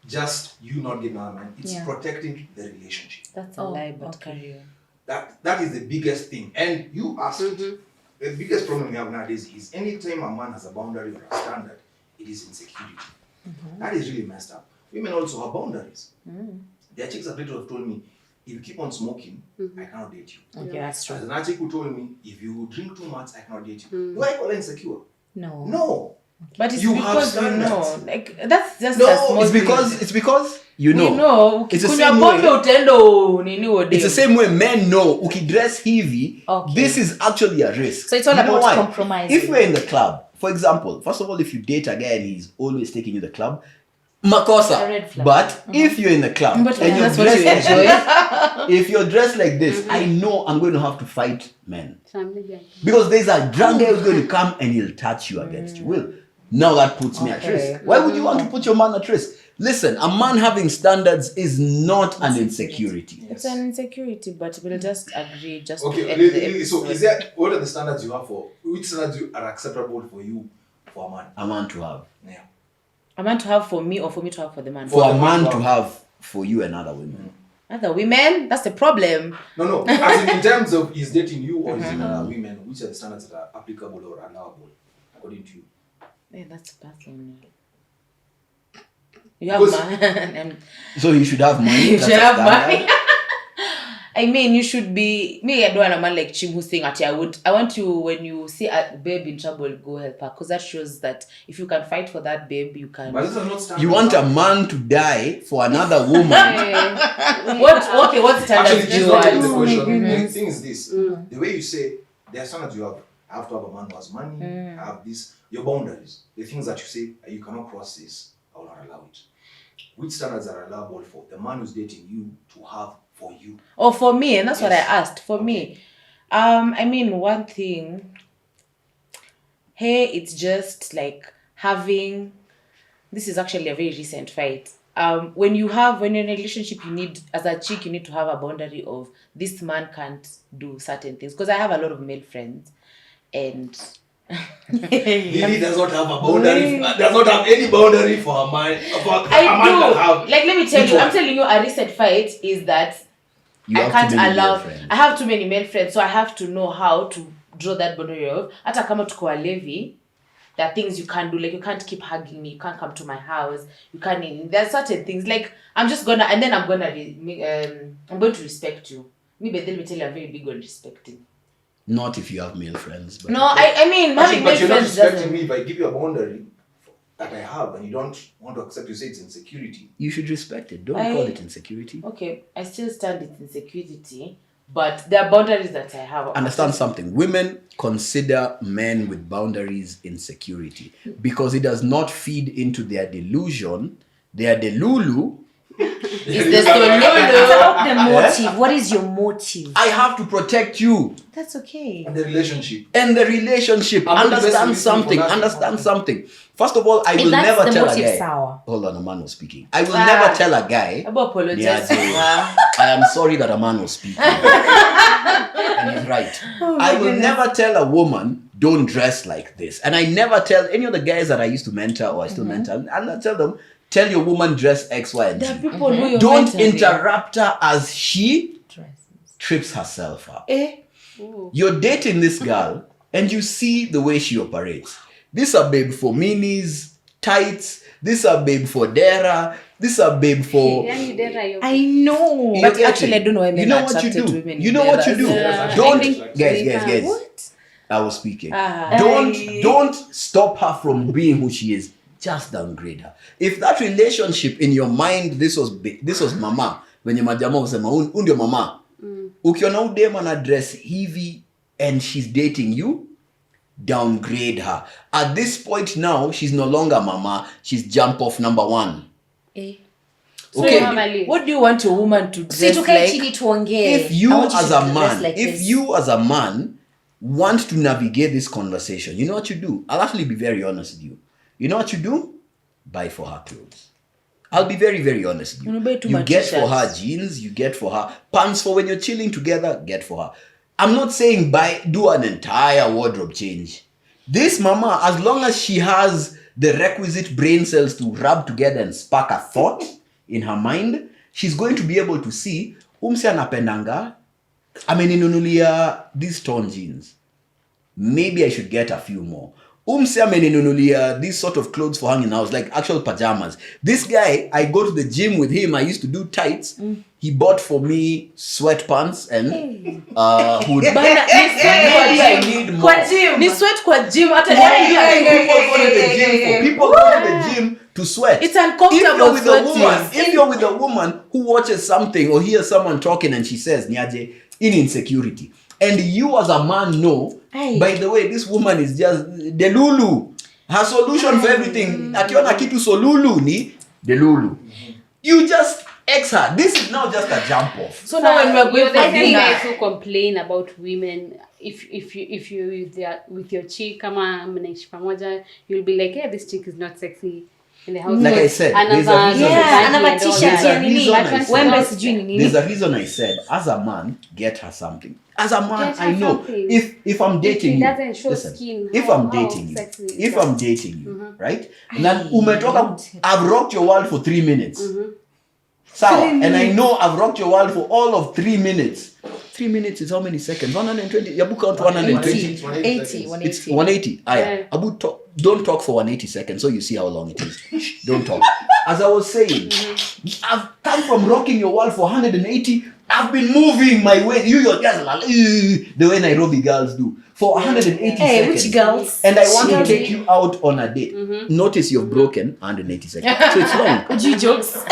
just you not getting another man, it's Yeah. protecting the relationship. that's a lie, but carry on. That is the biggest thing. And you asked it. The biggest problem we have nowadays is anytime a man has a boundary or a standard, it is insecurity. That is really messed up. Women also have boundaries. There are chicks that have told me, if you keep on smoking, I cannot date you. Okay, that's true. There's another chick who told me, if you drink too much, I cannot date you. Do I call her insecure? No. No. But it's You have because you know, standards. like that's just a No, small it's thing. because you know. We know. It's the Kunywa same pombe way. utendo nini wode. It's the same way men know ukidress heavy, Okay. this is actually a risk. So it's all You know about why? compromising. If we're in the club, for example, first of all, if you date a guy and he's always taking you to the club, makosa. A red flag. But if you're in the club But and you're that's what you dressed enjoy. if you're dressed like this, I know I'm going to have to fight men. Family guy. Because there's a drunk guy who's going to come and he'll touch you against your will. Now that puts me at risk. Why would you want to put your man at risk? Listen, a man having standards is not an insecurity. It's an insecurity, but we'll just agree just to Okay, end the so episode. is there, what are the standards you have for, which standards are acceptable for you, for a man? A man to have. Yeah. A man to have for me or for me to have for the man? For For a the man man to to have for you and other women. Other women, that's the problem. No. As in terms of is dating you or is it other women, which are the standards that are applicable or allowable according to you? Yeah, that's personal. You have Because- man and So you should have money. you that's should a have standard. money. I mean, you should be. Me, I don't want a man like Chim who's saying at you. I want you when you see a babe in trouble, go help her, because that shows that if you can fight for that babe, you can. But these are not standards. You want a man to die for another woman. What? Okay, what standards Actually, do she's you not getting the want? question. The thing is this: the way you say there are standards you have. I have to have a man who has money. I have this. Your boundaries, the things that you say you cannot cross this. I will not allow it. Which standards are allowable for the man who's dating you to have for you? Oh, for me, and that's what I Yes. asked. For me, I mean, one thing. Hey, it's just like having. This is actually a very recent fight. When you're in a relationship, you need, as a chick, you need to have a boundary of this man can't do certain things. Because I have a lot of male friends, and Lily does not have a boundary. Does not have any boundary for a man. For a man I can have. do. Like, let me tell Which you, one? I'm telling you, a recent fight is that You I have can't too many allow. male friends. I have too many male friends, so I have to know how to draw that boundary of. Hata kama tuko walevi, there are things you can't do. Like, you can't keep hugging me. You can't come to my house. You can't. There are certain things. Like, I'm just gonna, and then I'm going to respect you. Me, but let me tell you, I'm very big on respecting. Not if you have male friends. But No, I mean, Actually, having but male you're not friends respecting doesn't. me if I give you a boundary that I have and you don't want to accept. You say it's insecurity. you should respect it. Don't I- call it insecurity. Okay, I still stand it's insecurity, But there are boundaries that I have. Understand something. Women consider men with boundaries insecurity because it does not feed into their delusion. They are delulu. Is the It's about the motive. What is your motive? I have to protect you. That's okay. The relationship. And the relationship. I'm not Understand listening something. for that. Understand something. First of all, I If will that's never the tell a motive, guy. sour. Hold on, a man was speaking. I will never tell a guy. I apologize. I am sorry that a man was speaking. And he's right. I will never tell a woman, don't dress like this. And I never tell any of the guys that I used to mentor or I still mentor, I'll not tell them, tell your woman dress X, Y, and There are Z. people who you're Don't mentoring. interrupt her as she trips herself up. You're dating this girl and you see the way she operates. This a babe for minis, tights. This a babe for dera. This a babe for... I know. You But get actually, it? I don't know why men You know are what you attracted do. to women. You know what you do. Yeah. Don't, I think guys. What? I was speaking. Ah. Don't stop her from being who she is. Just downgrade her. If that relationship in your mind, this was mama. When your majama was saying, undio mama. Ukiona udema na dress hivi and she's dating you, downgrade her. At this point now, she's no longer mama. She's jump off number 1. Okay. What do you want a woman to dress Situkae like? chini tuongee. If you I want as to a dress man, like if this. you as a man want to navigate this conversation, you know what you do? I'll actually be very honest with you. You know what you do? Buy for her clothes. I'll be very, very honest with you. You buy too You much get for her t-shirts. jeans, you get for her pants for when you're chilling together, get for her. I'm not saying do an entire wardrobe change. This mama, as long as she has the requisite brain cells to rub together and spark a thought in her mind, she's going to be able to see, umse anapendanga, ameninunulia these torn jeans. Maybe I should get a few more. Umse ameninunulia these sort of clothes for hanging out, like actual pajamas. This guy, I go to the gym with him. I used to do tights. He bought for me sweatpants and hoodie. Bana, Maybe I need more. kwa gym. Ni sweat kwa gym. Hata People go to the gym to sweat. It's uncomfortable If you're with a woman who watches something or hears someone talking and she says, Nyaje, in insecurity, and you as a man know, by the way, this woman is just delulu. Her solution for everything, akiona kitu solulu ni delulu. You just X her. This is now just a jump off. So now when we're going You're the for same guys dinner, who complain about women. If you with your chick kama mnaishi pamoja, you'll be like, hey, this chick is not sexy in the house. Like I said, there's a reason. another t-shirt ya nini. Wembe sijui ni nini. There's a reason I said, as a man, get her something. As a man, Get her I know something. if I'm dating it you, doesn't show listen, skin, if how- I'm how dating you, sexy is if that? I'm dating you, right? Then umetoka, I've rocked your world for 3 minutes. Sawa, and I know I've rocked your world for all of 3 minutes. 3 minutes is how many seconds? 120. Yabu count 120. 80. It's 180. Aya. Yeah. Abu, don't talk for 180 seconds so you see how long it is. Shh, don't talk. As I was saying, I've come from rocking your world for 180. I've been moving my way. You're just like, the way Nairobi girls do. For 180 Hey, seconds. which girls? And I want to take you out on a date. Notice you've broken 180 seconds. So it's long. G jokes.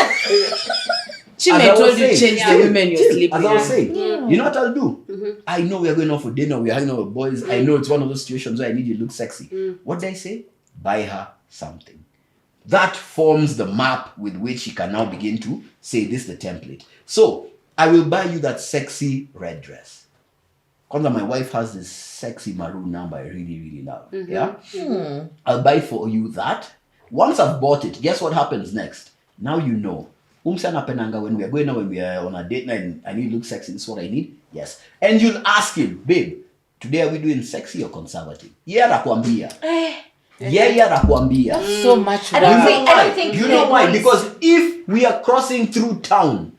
She As may I was told you saying, change the women you're chill. sleeping As I was with. saying, you know what I'll do? I know we're going out for dinner, we're hanging out with boys. I know it's one of those situations where I need you to look sexy. What did I say? Buy her something. That forms the map with which she can now begin to say this is the template. So I will buy you that sexy red dress. Kwanza, my wife has this sexy maroon number I really, really love. Yeah? I'll buy for you that. Once I've bought it, guess what happens next? Now you know. Umsana penanga, when we are going out, when we are on a date night and I need to look sexy, this is what I need? Yes. And you'll ask him, babe, today are we doing sexy or conservative? Yeah, rakwambia. Yeah, rakwambia. So much. I don't think You know why? Because if we are crossing through town,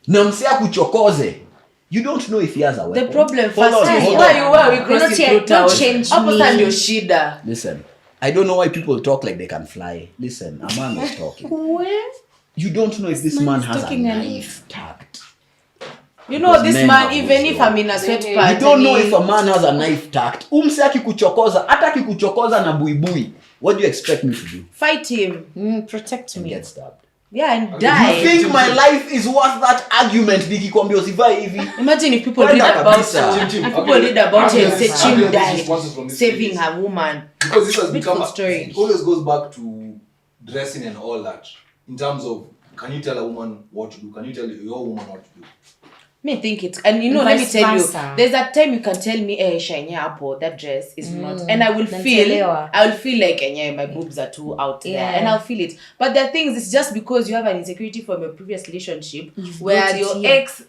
na msea kuchokoze, you don't know if he has a weapon. The problem Hold first on, is hold why on. are we Not crossing yet, through town? don't change Hapo me. sasa ndio shida. Listen, I don't know why people talk like they can fly. Listen, a man was talking. You don't know if this man has a talking a knife tucked. You know Because this men man, are even always if I'm in a sweatpants. You don't know if a man has a knife tucked. Umse akikuchokoza, hata akikuchokoza na buibui. What do you expect me to do? fight him. Protect And me. get stabbed. Yeah, and You You die. think my life is worth that argument, nikikwambia usivai hivi? Imagine if people Kwenda read about kabisa. if Tim, people okay, read about I'll you and hear say this- I'll hear Chim these died responses from these saving ladies. her woman. Because this has Beautiful become story. it always goes back to dressing and all that. In terms of, can you tell a woman what to do? Can you tell your woman what to do? Me think it, and let me Vice tell versa. you, there's that time you can tell me, "Hey, Shiny Apple, that dress is not," and I will Nantelewa. feel like, my boobs are too out there, Yeah. and I'll feel it. But the thing is, it's just because you have an insecurity from your previous relationship, You've where brought it your here. ex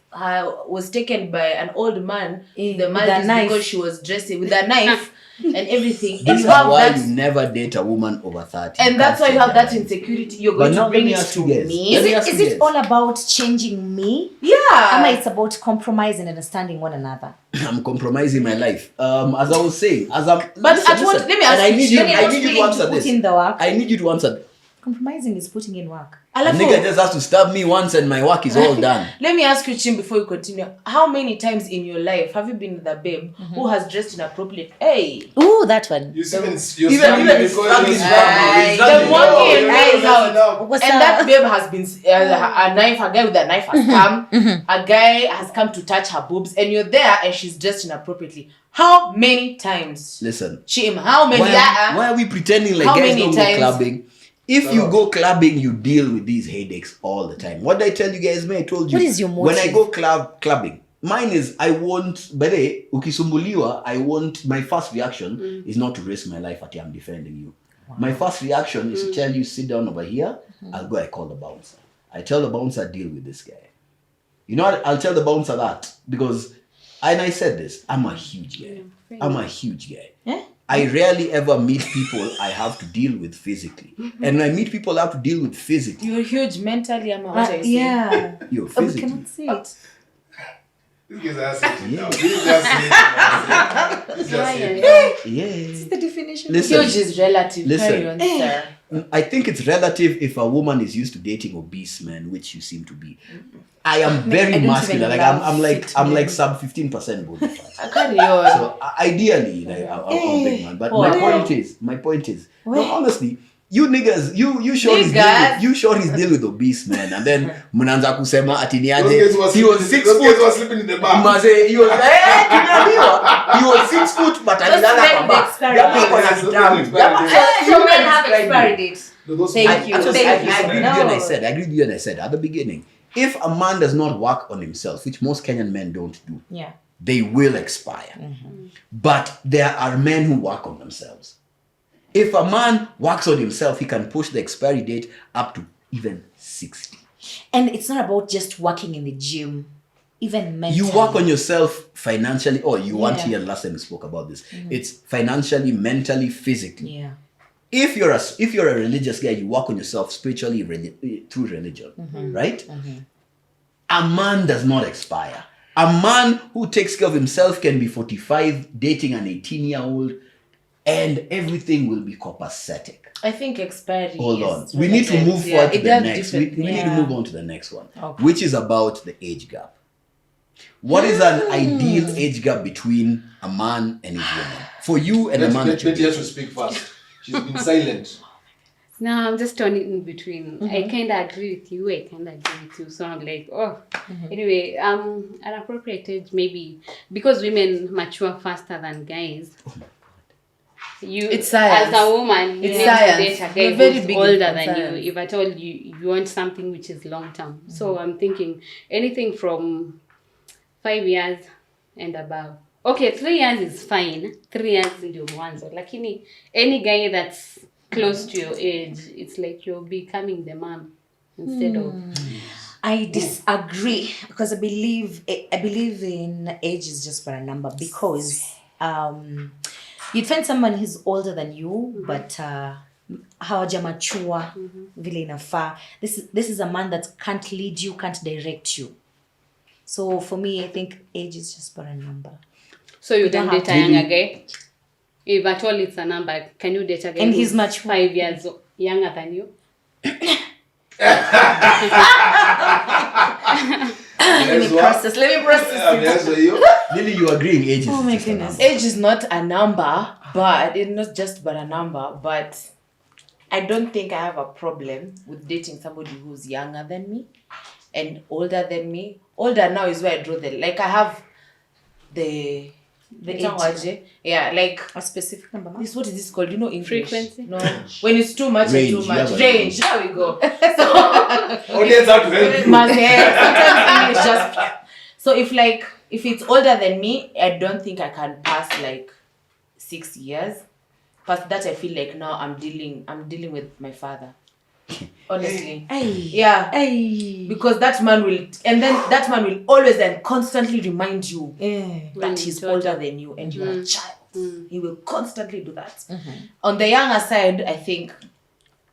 was taken by an old man, the With man a is knife. because she was dressing with a knife and everything, and This you is have why that. you never date a woman over 30. And that's why you have that insecurity. insecurity. You're But going now to bring let me it ask to you guys. me. Let me Is ask it you guys. all about changing me? Yeah. Ama it's about compromise and understanding one another? I'm compromising my life. As I was saying, as I'm. But at what- let me ask and I you, need you. when you're I not need you to willing answer to put this. in the work. I need you to answer. Compromising is putting in work. A Alafu- nigga just has to stab me once and my work is all done. Let me ask you, Chim, before you continue. How many times in your life have you been with a babe who has dressed inappropriately? Hey, Ooh, that one. You see, you're Even struggling if because struggling you're is struggling. the monkey You're and eyes messing out. up. What's and up? that babe has been a knife. A guy with a knife has come. A guy has come to touch her boobs, and you're there, and she's dressed inappropriately. How many times? Listen. Chim, how many? Why are we pretending like How guys many don't times? go clubbing? If you go clubbing, you deal with these headaches all the time. What did I tell you guys? I told you. What is your When I motive? go clubbing, mine is I want. Bede ukisumbuliwa, I want. My first reaction is not to risk my life at I'm defending you. My first reaction is to tell you sit down over here. I'll go. I call the bouncer. I tell the bouncer deal with this guy. You know what? I'll tell the bouncer that because, and I said this. I'm a huge guy. I'm a huge guy. I rarely ever meet people I have to deal with physically. And when I meet people I have to deal with physically. You're huge mentally, Amma. What are you saying? Yeah. You're We physically. cannot see it. This guy's asking now. This is just it. This is just it. Yeah. The definition. Listen, Huge is relative. Listen. Carry on, sir. I think it's relative if a woman is used to dating obese men, which you seem to be. I am very I don't masculine. even Like love I'm fit like men. sub 15% body fat. Carry on. So ideally, like, I'm a big man. But my point is, no, honestly, you niggas, you shorties deal with obese men, and then mnaanza kusema ati ni Those aje. guys were He was sleeping- 6 those guys foot. were sleeping in the bar. Maze, he was he was 6 foot, but alilala make kwa the bar. experiment. Jamaa ako na Yes, kitabu. yes, Jamaa- yes. So men have expired date. No, those Thank guys- you. I Thank you. agree with you and I No. said, I agreed with you and I said at the beginning, if a man does not work on himself, which most Kenyan men don't do, Yeah. they will expire. But there are men who work on themselves. If a man works on himself, he can push the expiry date up to even 60. And it's not about just working in the gym, even mentally. You work on yourself financially, or you want Yeah. here, last time we spoke about this. It's financially, mentally, physically. Yeah. If you're a religious guy, you work on yourself spiritually through religion, right? A man does not expire. A man who takes care of himself can be 45 dating an 18-year-old, and everything will be copacetic. I think expiry. Hold on. is We need to relative. move forward to it the does next. We different- need to yeah. move on to the next one, Okay. which is about the age gap. What is an ideal age gap between a man and his woman? For you and a man that Betty you're has to speak first. She's been silent. No, I'm just torn in between. I kind of agree with you. I kind of agree with you. So I'm like, Anyway, an appropriate age maybe because women mature faster than guys. It's science. As a woman, you It's need science. to date a We're guy very who's big older in than science. you. If at all you want something which is long term. So I'm thinking anything from 5 years and above. Okay, 3 years is fine. 3 years ndio mwanzo. Lakini any guy that's close to your age, it's like you're becoming the mom instead of. I disagree because I believe in age is just but a number because you'd find someone who's older than you but hawajamachua vile inafaa. This is a man that can't lead you, can't direct you. So for me, I think age is just but a number. So you don't can have date a younger guy? If at all it's a number, can you date a guy And he's who's much 5 years younger than you? Let me process. Yes, you. Lily, you agreeing age is Oh my just a goodness. number. Age is not a number, but it's not just but a number, but I don't think I have a problem with dating somebody who's younger than me and older than me. Older now is where I draw the, like I have the age. Yeah, like A specific number. this, what is this called? You know English? Frequency? No. When it's too much Range, and too you much. have a Range. There we go. Audience have to help you. Must have. Sometimes English just. So if it's older than me, I don't think I can pass like 6 years. Past that, I feel like now I'm dealing with my father. Honestly. Yeah. Because that man will always and constantly remind you that he's older than you and you're a child. He will constantly do that. On the younger side, I think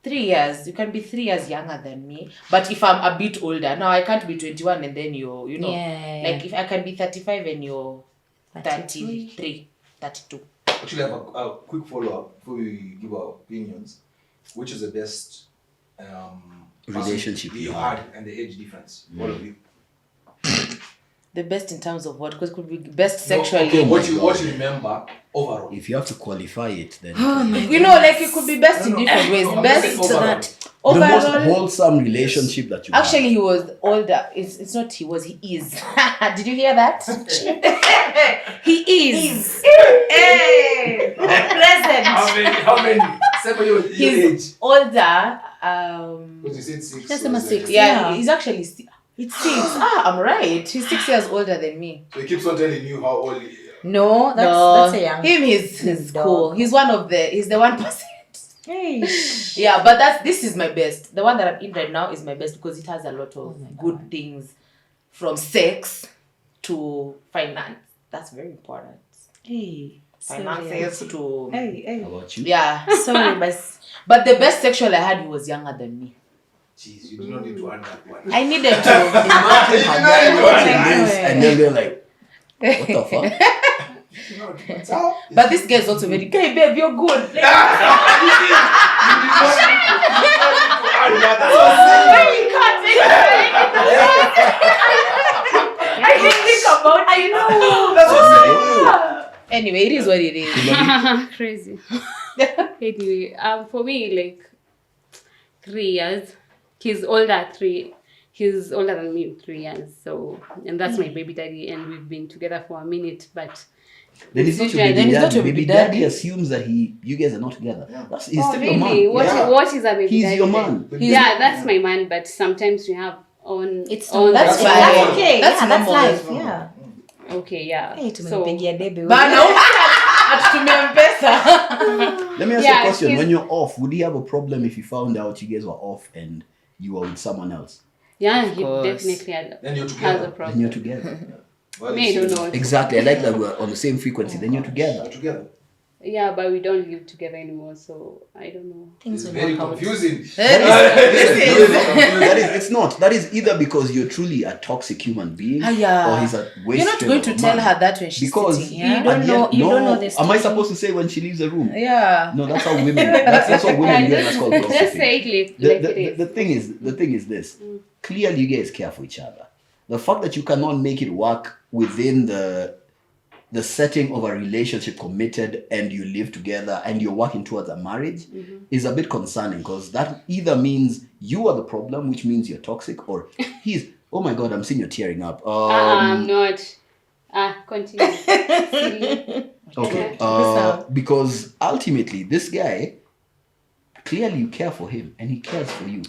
3 years. You can be 3 years younger than me. But if I'm a bit older, now I can't be 21 and then you're, you know. Yeah. Like if I can be 35 and you're 33, 32. Actually, I have a quick follow-up before we give our opinions. Which is the best Relationship you you had and the age difference? All of you. The best in terms of what? Because it could be best No, sexually. okay, what God. you remember overall? If you have to qualify it, then You know, like it could be best in different ways. No, Best I'm to saying that. the most Overall, wholesome relationship that you actually, he was older. It's not he was, he is. Did you hear that? He is. Hey! Present. How many? 7 years your age. He's older. Because you said 6. Just so number it's 6. like- Yeah, he's actually it's 6. I'm right. He's 6 years older than me. So he keeps on telling you how old he is. No, that's a young. Him he's dog. cool. He's the 1%. Hey. Yeah, but this is my best. The one that I'm in right now is my best because it has a lot of good things, from sex to finance. That's very important. Hey. Finances to Hey. How about you? yeah. Sorry, But the best sexual I had, he was younger than me. Jeez, you do not need to add that one. I needed to. Imagine her guy know, watching yeah. this and then they're like, what the fuck? But this guy is also very. Hey babe, you're good. I didn't think about. I know. That's what Anyway, it is what it is. Crazy. Anyway, for me, like 3 years. He's older than me 3 years. So, and that's my baby daddy, and we've been together for a minute. But Then it's not your Then baby it's not daddy. your Baby baby daddy daddy. assumes that you guys are not together. He's oh, still your really? man. What, Yeah. what is a baby He's daddy? your then? man. Yeah, that's my man. But sometimes we have on. It's on That's That's fine. normal. okay. That's Yeah, that's normal. life. Yeah. Okay, yeah. Hey, So, tumempigia debe. Bana atutumia mpesa. Let me ask you Yeah, a question. he's- When you're off, would he have a problem if he found out you guys were off and you were with someone else? yeah, he course. definitely Then you're has a together. Then problem. you're together. Well, Me, I don't know. Exactly. I like that we're on the same frequency. Then you're together. You're together. Yeah, but we don't live together anymore, so I don't know. It's Things will very work out. confusing. That is, it's not. That is either because you're truly a toxic human being, Yeah. or he's a waste. You're not going to tell her that when she's because sitting here. You don't know- you don't know the Am I stage. supposed to say when she leaves the room? Yeah. No, that's how women. That's what women do. That's called Just gossiping. say it The, like the, it the, is. the thing is this. Clearly, you guys care for each other. The fact that you cannot make it work within the setting of a relationship committed and you live together and you're working towards a marriage is a bit concerning, because that either means you are the problem, which means you're toxic, or he's, oh my God, I'm seeing you tearing up. I'm not. Continue. Silly. Okay. Yeah. Because ultimately, this guy, clearly you care for him and he cares for you.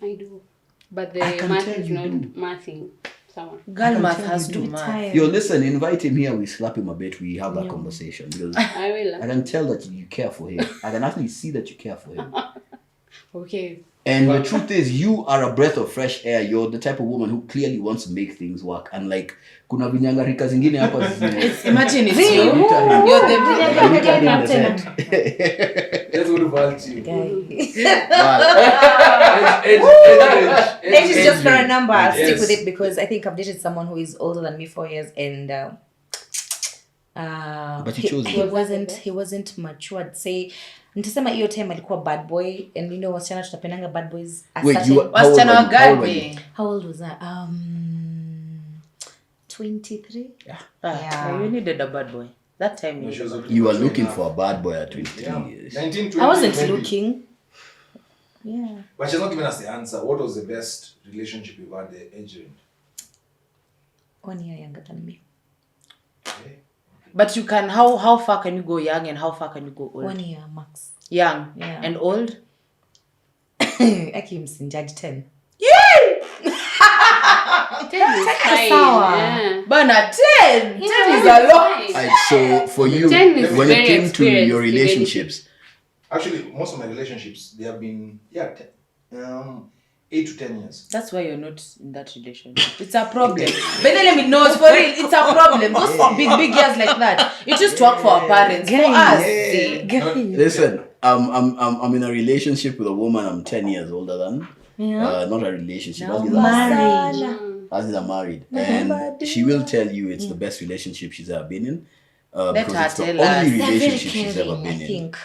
I do. But the I can math tell is you not do. mathing someone. Girl math tell has you to do. math. Yo, listen, invite him here, we slap him a bit, we have that conversation, because I will. I can tell that you care for him. I can actually see that you care for him. Okay. And the truth is, you are a breath of fresh air. You're the type of woman who clearly wants to make things work. And like, kuna vinyangarika zingine hapa Imagine it's you. You're the Let's go to Valti. Age is just not a number. I'll stick Yes. with it because I think I've dated someone who is older than me 4 years, and But you chose he wasn't matured. Say, nitasema hiyo time alikuwa bad boy, and you know wasichana tunapendanga bad boys. a Wait, certain- you were, how old Wasichana were you? How old were you? wagani. How old was I? 23. Yeah. You needed a bad boy. That time No, she was you looking You for were looking someone. for a bad boy at 23 Yeah. years. 19, I wasn't 20, looking. Yeah. But she's not giving us the answer. What was the best relationship you've had the age range? 1 year younger than me. Okay. But you can, how far can you go young and how far can you go old? 1 year max. Young. Yeah. And old? Judge 10. 10 is fine. sawa. Yeah. But not 10. 10 is Yeah, a lot. fine. Alright, so for you, 10 is when very it came to experienced your in relationships, Actually, most of my relationships, they have been, 8 to 10 years. That's why you're not in that relationship. It's a problem. But then let me know, it's for real. It's a problem. Those big girls like that. It just work for our parents. For us. listen, I'm in a relationship with a woman I'm 10 years older than. Not a relationship. As is a married. And she will tell you it's the best relationship she's ever been in. Let Because her it's the tell us. only They're very relationship she's ever caring, been I in. think.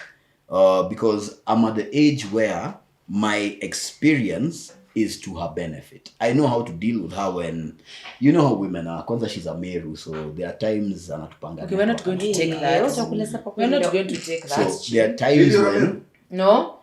Because I'm at the age where my experience is to her benefit. I know how to deal with her when, you know how women are. Kwanza she's a Meru, so there are times anatupanga. Okay, we're not going to take that. We're not going to take that. So there are times when No?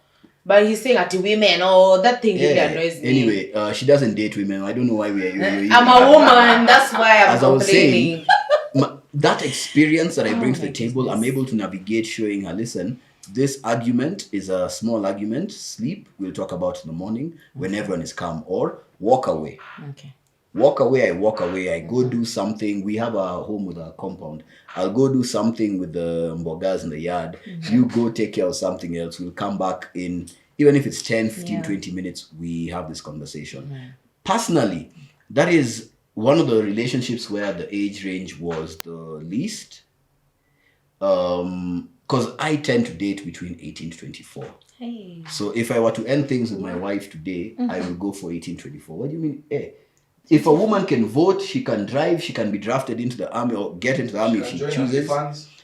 But he's saying at women, that thing really annoys me. Anyway, she doesn't date women. I don't know why we're I'm a woman, that's why I'm As I was complaining. saying, that experience that I bring to the table, I'm able to navigate, showing her, listen, this argument is a small argument. Sleep, we'll talk about in the morning when everyone is calm. Or walk away. Okay. Walk away, I go do something. We have a home with a compound. I'll go do something with the mbogas in the yard. You go take care of something else. We'll come back in, even if it's 10, 15, 20 minutes, we have this conversation. Personally, that is one of the relationships where the age range was the least. Because I tend to date between 18 to 24. Hey. So if I were to end things with my wife today, I will go for 18, 24. What do you mean? If a woman can vote, she can drive, she can be drafted into the army or get into the army if she chooses.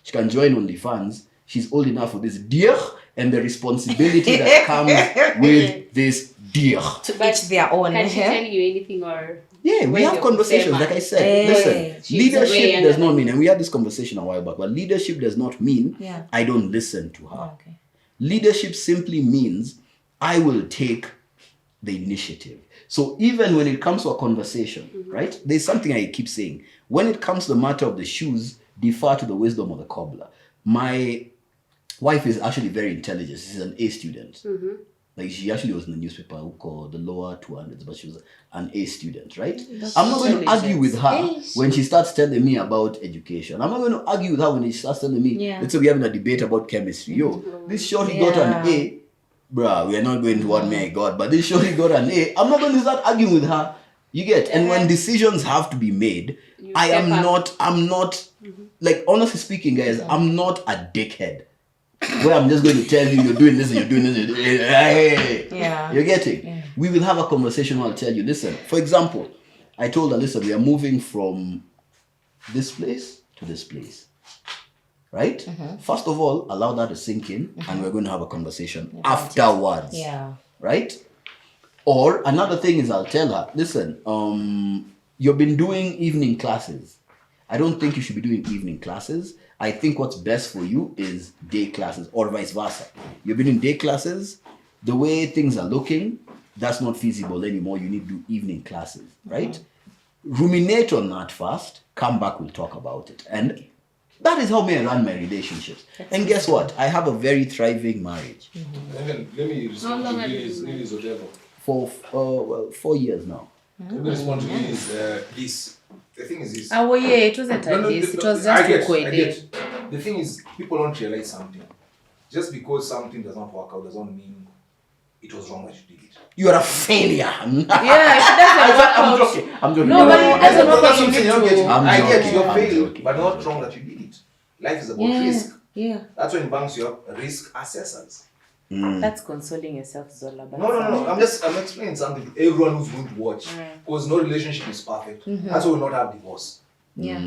She can join OnlyFans. She's old enough for this dear and the responsibility that comes with this dear. To each their own. Can she tell you anything or? Yeah, we Where's have your conversations. kusema? Like I said, listen, She's way leadership younger does not than mean, and we had this conversation a while back, but leadership does not mean I don't listen to her. Okay. Leadership simply means I will take the initiative. So even when it comes to a conversation, right, there's something I keep saying. When it comes to the matter of the shoes, defer to the wisdom of the cobbler. My wife is actually very intelligent. She's an A student. Like she actually was in the newspaper called the lower 200s, but she was an A student, right? I'm not going to argue with her when she starts telling me about education. I'm not going to argue with her when she starts telling me, let's say we're having a debate about chemistry. This shorty got an A. Bruh, we are not going to what me I got, but this shorty got an A. I'm not going to start arguing with her. You get? And when decisions have to be made, I'm not, like honestly speaking, guys, I'm not a dickhead. Where I'm just going to tell you, you're doing this and you're doing this. You're getting? We will have a conversation where I'll tell you, listen, for example, I told her, listen, we are moving from this place to this place. Right? First of all, allow that to sink in and we're going to have a conversation afterwards. Yeah. Right? Or another thing is I'll tell her, listen, you've been doing evening classes. I don't think you should be doing evening classes. I think what's best for you is day classes or vice versa. You've been in day classes, the way things are looking, that's not feasible anymore. You need to do evening classes, right? Ruminate on that first, come back, we'll talk about it. And that is how I run my relationships. And guess what? I have a very thriving marriage. Let me respond to Lily's whatever. For 4 years now. Let me respond to Lily's this. The thing is this. Oh yeah, it wasn't like this. It was just I get. The thing is, people don't realize something. Just because something does not work out doesn't mean it was wrong that you did it. You are a failure. Yeah, if it doesn't work out. I'm joking. No, but it doesn't work out. You need to. I get you I'm failed, joking. but not wrong that you did it. Life is about risk. Yeah. That's when banks you have risk assessors. That's consoling yourself, Zola. But No. I'm explaining something to everyone who's going to watch. Because no relationship is perfect. That's why we not have divorce. Yeah.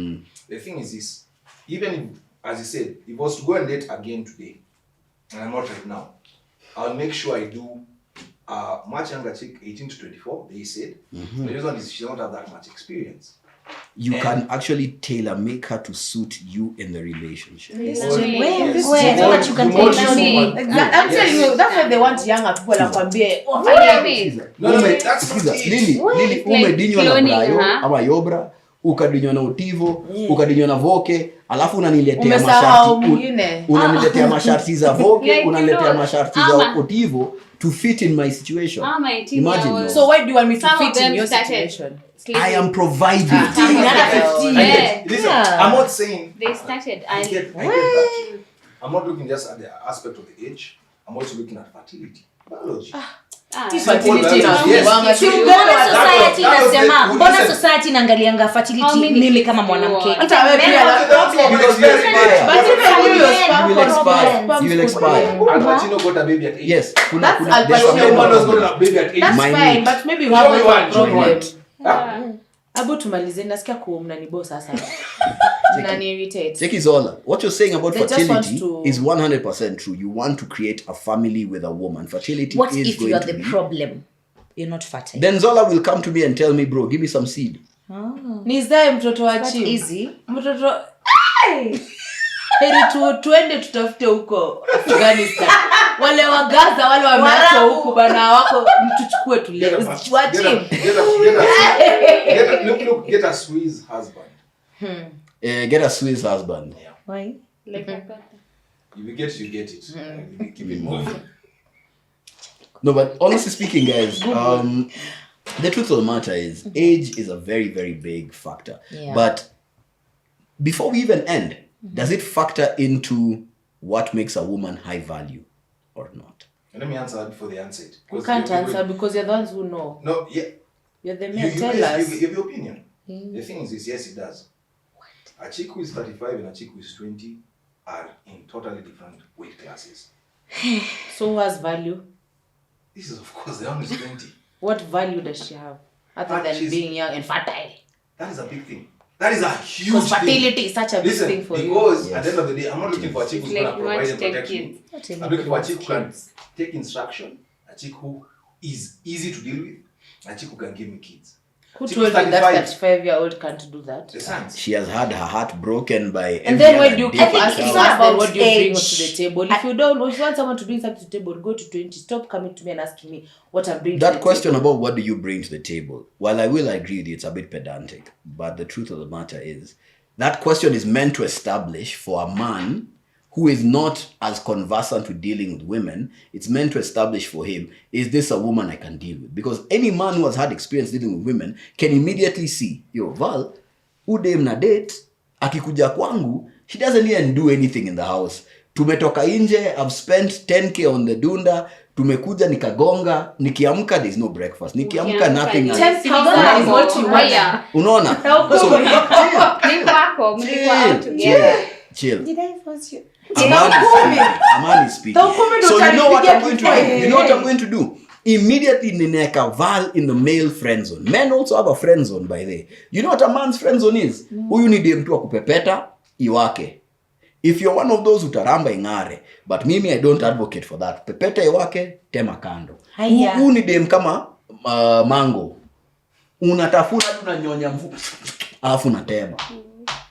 The thing is this. Even if, as you said, if I was to go and date again today, and I'm not right now, I'll make sure I do much younger chick, 18 to 24, they said. The reason is she don't have that much experience. you can actually tailor make her to suit you in the relationship. Where Yes. so that you can You mold tell you me. so much. I'm telling you, that's why they want younger people like kwambie. What do you mean? Sikiza. No, no, Ume- that's sikiza, not it. Lili, Like umedinywa na cloning Brayo her. ama Yobra, ukadinywa na Utivo, ukadinywa na Voke, alafu unaniletea Umesahau masharti mwingine. unaniletea masharti za Voke, Like, you unaniletea know, masharti za ama- Utivo to fit in my situation. Ama 18 Imagine. years. So why do you want me to Some of fit in them your started situation? I am providing. Yeah. Listen, Yeah. I'm not saying They started I and get that. I'm not looking just at the aspect of the age. I'm also looking at fertility, biology. Fertility Yes. inakuanga Yes. tu. Mbona society that was inasema the- mbona listen. society inaangalianga How fertility many mimi kids kama do you mwanamke want? Hata wewe pia la problem. Because you expire. But even you, your sperm You will expire. sperm You will could expire. be- Al Pacino got a baby at 8. Yes. That's Al there's Pacino. a Someone mental was got problem. a baby at 8. That's Minute. fine, but maybe you Show have me a one, show me problem. one. Ah. Abu tumalize, nasikia mnanibo sasa. Mnani irritate. Take Zola. What you're saying about They just want fertility to- is 100% true. You want to create a family with a woman. Fertility what is if going you are to the be. problem you're not fertile Then Zola will come to me and tell me, bro, give me some seed. Nizae mtoto wa Not chini. easy. Mtoto heri tuende tutafute huko Afghanistan. Wale wa Gaza wale wameachwa huku bana wako mtuchukue tule. Usiwache. Get a Swiss husband. Get a Swiss husband. why like I got that. If you get it, you get it. You keep it moving. No, but honestly speaking, guys, the truth of the matter is age is a very, very big factor. Yeah. But before we even end, does it factor into what makes a woman high value or not? Let me answer that before they answer it. You can't answer because you're the ones who know. No, yeah. You're the You, men. you, Tell guys, us. you have your opinion. The thing is, yes, it does. A chick who is 35 and a chick who is 20 are in totally different weight classes. So who has value? This is, of course, the one who is 20. What value does she have? Other But than she's- being young and fertile. That is a big thing. That is a huge Because thing. fertility is such a big Listen, thing for you. because Yes. at the end of the day, I'm not looking for a chick who's Like going to you want provide to and take protect me. kids. not even I'm looking for a chick who can kids. take instruction, a chick who is easy to deal with, a chick who can give me kids. Who Chick told you who's that 35. 35-year-old can't do that? The science. She has had her heart broken by And then every when you other keep I think dating it's asking child. not us then about what do you bring age. to the table? If you don't, if you want someone to bring something to the table, go to 20. Stop coming to me and asking me what I'm bringing to That the question table. about what do you bring to the table, while I will agree with you, it's a bit pedantic, but the truth of the matter is that question is meant to establish for a man who is not as conversant with dealing with women, it's meant to establish for him, is this a woman I can deal with? Because any man who has had experience dealing with women can immediately see, yo, Val, udem na date, akikuja kwangu, she doesn't even do anything in the house. Tumetoka nje, I've spent 10k on the dunda, tumekuja nikagonga, nikiamka there's no breakfast. Nikiamka Ukiamka nothing. ni- has- 10,000 is what you want. Haya. Unaona? Ni kwako, mlikuwa out together. Chill. Did I force you? A man is speaking. Taukumi ndo So you know what utanipigia I'm going to kifua. do? You know what I'm going to do? Immediately nineka Val in the male friend zone. Men also have a friend zone by the way. You know what a man's friend zone is? Huyu ni dem tu wa kupepeta iwake. If you're one of those utaramba ingare, but mimi I don't advocate for that. Pepeta iwake, tema kando. Haya. Huyu ni dem kama mango. Unatafuna tu na nyonya mfu. Alafu unatema.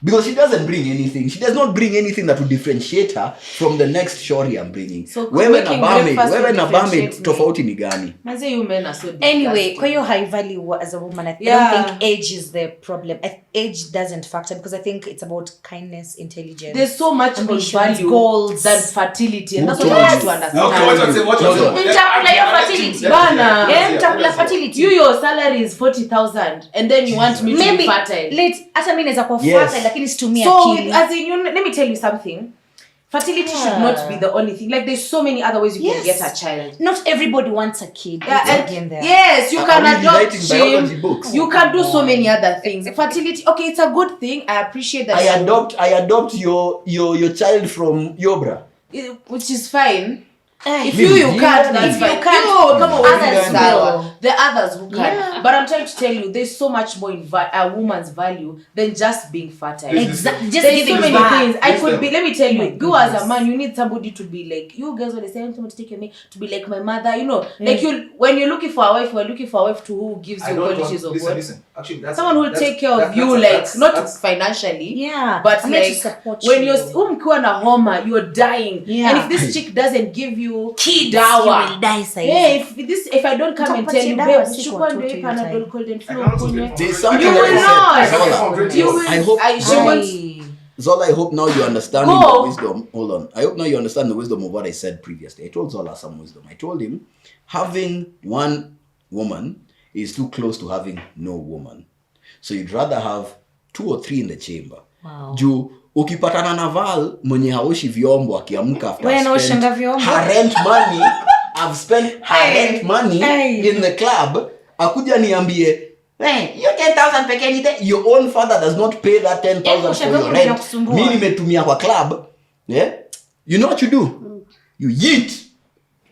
Because she doesn't bring anything. She does not bring anything that will differentiate her from the next shorty I'm bringing. So wewe na making barmaid, breakfast wewe will na barmaid differentiate me. tofauti ni gani? Manze, you men are so Anyway, disgusting. kwa hiyo high value as a woman, I Yeah. don't think age is the problem. Age doesn't factor because I think it's about kindness, intelligence. There's so much more Ambitions, value goals. than fertility, and Who that's what told I want you? to understand. Okay, watch No, no. Mtakula hiyo fertility. Bana. Mtakula fertility. You, your salary is 40,000, and then you want me to Maybe be fertile. hata mimi naweza kuwa Yes. fertile lakini situmia So, akili. as in, let me tell you something. Fertility should not be the only thing. Like, there's so many other ways you can Yes. get a child. Not everybody wants a kid. Yeah, It's and again there. yes, you can Are we adopt rewriting biology him. books? You can do so many other things. Fertility, okay, it's a good thing. I appreciate that. I adopt your child from Yobra. Which is fine. If you can't, that's If you fine. can't, No, come on, others will. The others who can. Yeah. But I'm trying to tell you, there's so much more in a woman's value than just being fertile. Exactly. Just There's so giving many back. things. I could be. Let me tell you, you as a goodness. man, you need somebody to be like you guys. When they say someone to take your name, to be like my mother, you know, like you. When you're looking for a wife, we're looking for a wife to who gives you qualities of what. Listen. Actually, Someone who will take care of you, like not financially, Yeah. but I'm here to like support when you. you're mkiwa na homa, you're dying, Yeah. and if this chick doesn't give you Kids, dawa, you will die, saizi. hey, if I don't come and tell you, Utapatia dawa babe, siku chukua watoto ndio hii hiyo Panadol time. cold and I flu can also kunywe. get There's from- something You that will I said. not. I can get from great You girls. will. I hope- She wants. Zola, I hope now you're understanding Go. the wisdom. Hold on. I hope now you understand the wisdom of what I said previously. I told Zola some wisdom. I told him having one woman is too close to having no woman. So you'd rather have 2 or 3 in the chamber. Wow. Juu ukipatana na Val mwenye haoshi vyombo akiamka after Wewe I've unaoshanga spent vyombo? her rent money, I've spent her rent money in the club, akuja niambie, "Hey, hiyo 10,000 pekee ni your own father does not pay that 10,000 for your rent. inakusumbua. Mimi nimetumia kwa club." Yeah? You know what you do? You yeet.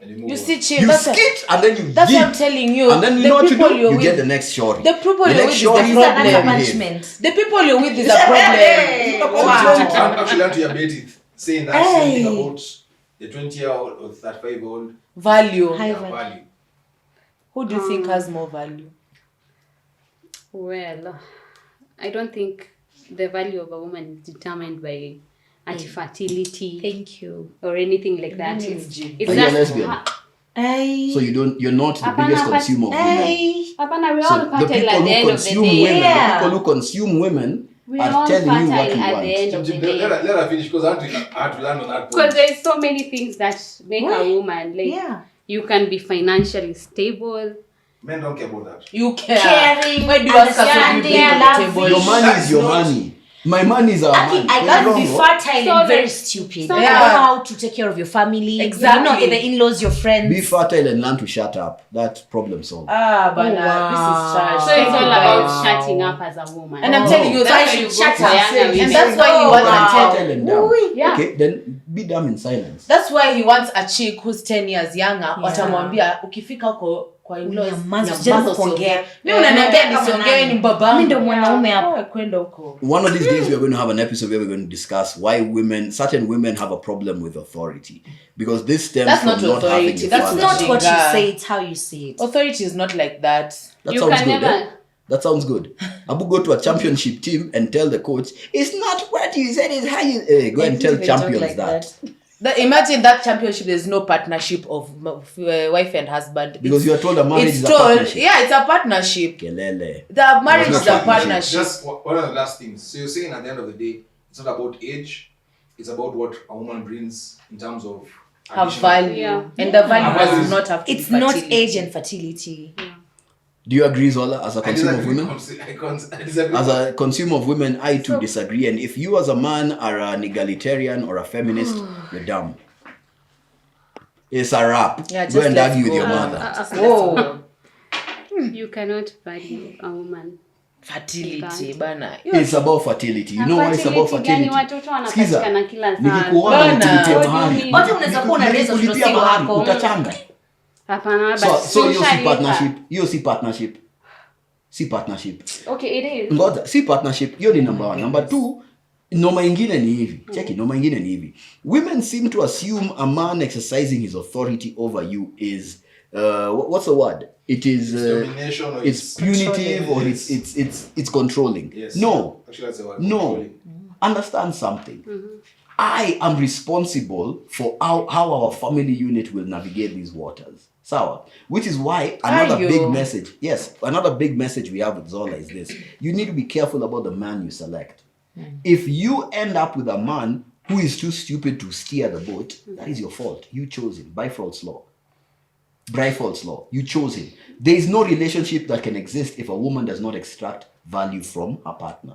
And you move You on. see, chill. You That's skit and then you that's yeet. what I'm telling you. And then you The know what you people do? you're You get with- the next shorty. the people The you're next with is shorty the will problem. behave. Punishment. The people you're with is a problem. I'm actually learned to your bait saying that same thing about the 20-year-old or 35-year-old Value. High value. Who do you think has more value? Well, I don't think the value of a woman is determined by fertility Thank you. or anything like that. It's Are you a lesbian? Ay. So you're not the Hapana, biggest but- consumer of women. Ay. Hapana, we're So all the fertile people at the who end of the consume day. women, Yeah. the people who consume women We're are all telling you what fertile you at want. the end of the day. Let her finish because I had to learn on that Because point. there's so many things that make a woman like Yeah. you can be financially stable. Men don't care about that. You care. Caring, Why do you ask us what we understanding, bring on the loving. table? Your money That's is your not- money. My money is our money. I What's can't wrong, be what? fertile So and very like- stupid. so I like- don't know how to take care of your family. Exactly. You know, the in-laws, your friends. Be fertile and learn to shut up. That problem solved. But wow. this is trash. So it's all Wow. about shutting up as a woman. And I'm telling you, That's that's why why you you go shut for up. younger And women. that's why he When wants I'm a fertile and dumb. Yeah. Okay, then be dumb in silence. That's why he wants a chick who's 10 years younger. Yeah. Watamwambia ukifika kwa in-laws, Nyamaza, nyamaza usijaribu usiongee. kuongea. Mimi unaniambia Kama nisiongee nani? ni baba. Mimi ndo mwanaume hapa. Kwenda huko. One of these days, we're going to have an episode where we're going to discuss why certain women have a problem with authority. Because this stems That's from not not authority. having a That's father. It's not what you Yeah. say, it's how you say it. Authority is not like that. That You sounds can good. never- Eh? That sounds good. Abu, go to a championship team and tell the coach, it's not what you said, it's how you... go and tell They don't champions like that. Imagine that championship, there's no partnership of wife and husband. Because you are told a marriage It's is a told, partnership. yeah, it's a partnership. Kelele. The marriage It's is not a partnership. partnership. Just one of the last things. So you're saying at the end of the day, it's not about age. It's about what a woman brings in terms of Have additional- value. Yeah. And the value Have does values. not have to It's be not fertility. age and fertility. Do you agree, Zola, as a I consumer of disagree. women? I disagree. As a consumer of women, I too disagree. And if you as a man are an egalitarian or a feminist, you're dumb. It's a wrap. Yeah, Go just and let's argue with go. your mother. Whoa. You cannot value a woman. Fertility, bana. It's about fertility. You know why it's about Fertility gani? fertility? Watoto wanapatikana kila saa. nikikuona Bana. nikulipia What do you mahari. mean? Watu unaweza kuwa unareza Nikulipia watoto mahari, wako. utachanga. Hapana, So but hiyo si ushalipa. partnership. Hiyo si partnership. Si partnership. Okay, it is. Ngoja, si partnership. Hiyo ni number 1. Number 2, noma ingine ni hivi. Cheki, noma ingine ni hivi. Women seem to assume a man exercising his authority over you is what's the word? It is Domination or it's punitive or it's controlling. Yes. No. Actually, that's the word. No. Controlling. Understand something. I am responsible for how our family unit will navigate these waters. Sawa. Which is why another you? big message. Yes, another big message we have with Zola is this. You need to be careful about the man you select. If you end up with a man who is too stupid to steer the boat, that is your fault. You chose him. Bifrost law. Bifrost law. You chose him. There is no relationship that can exist if a woman does not extract value from her partner.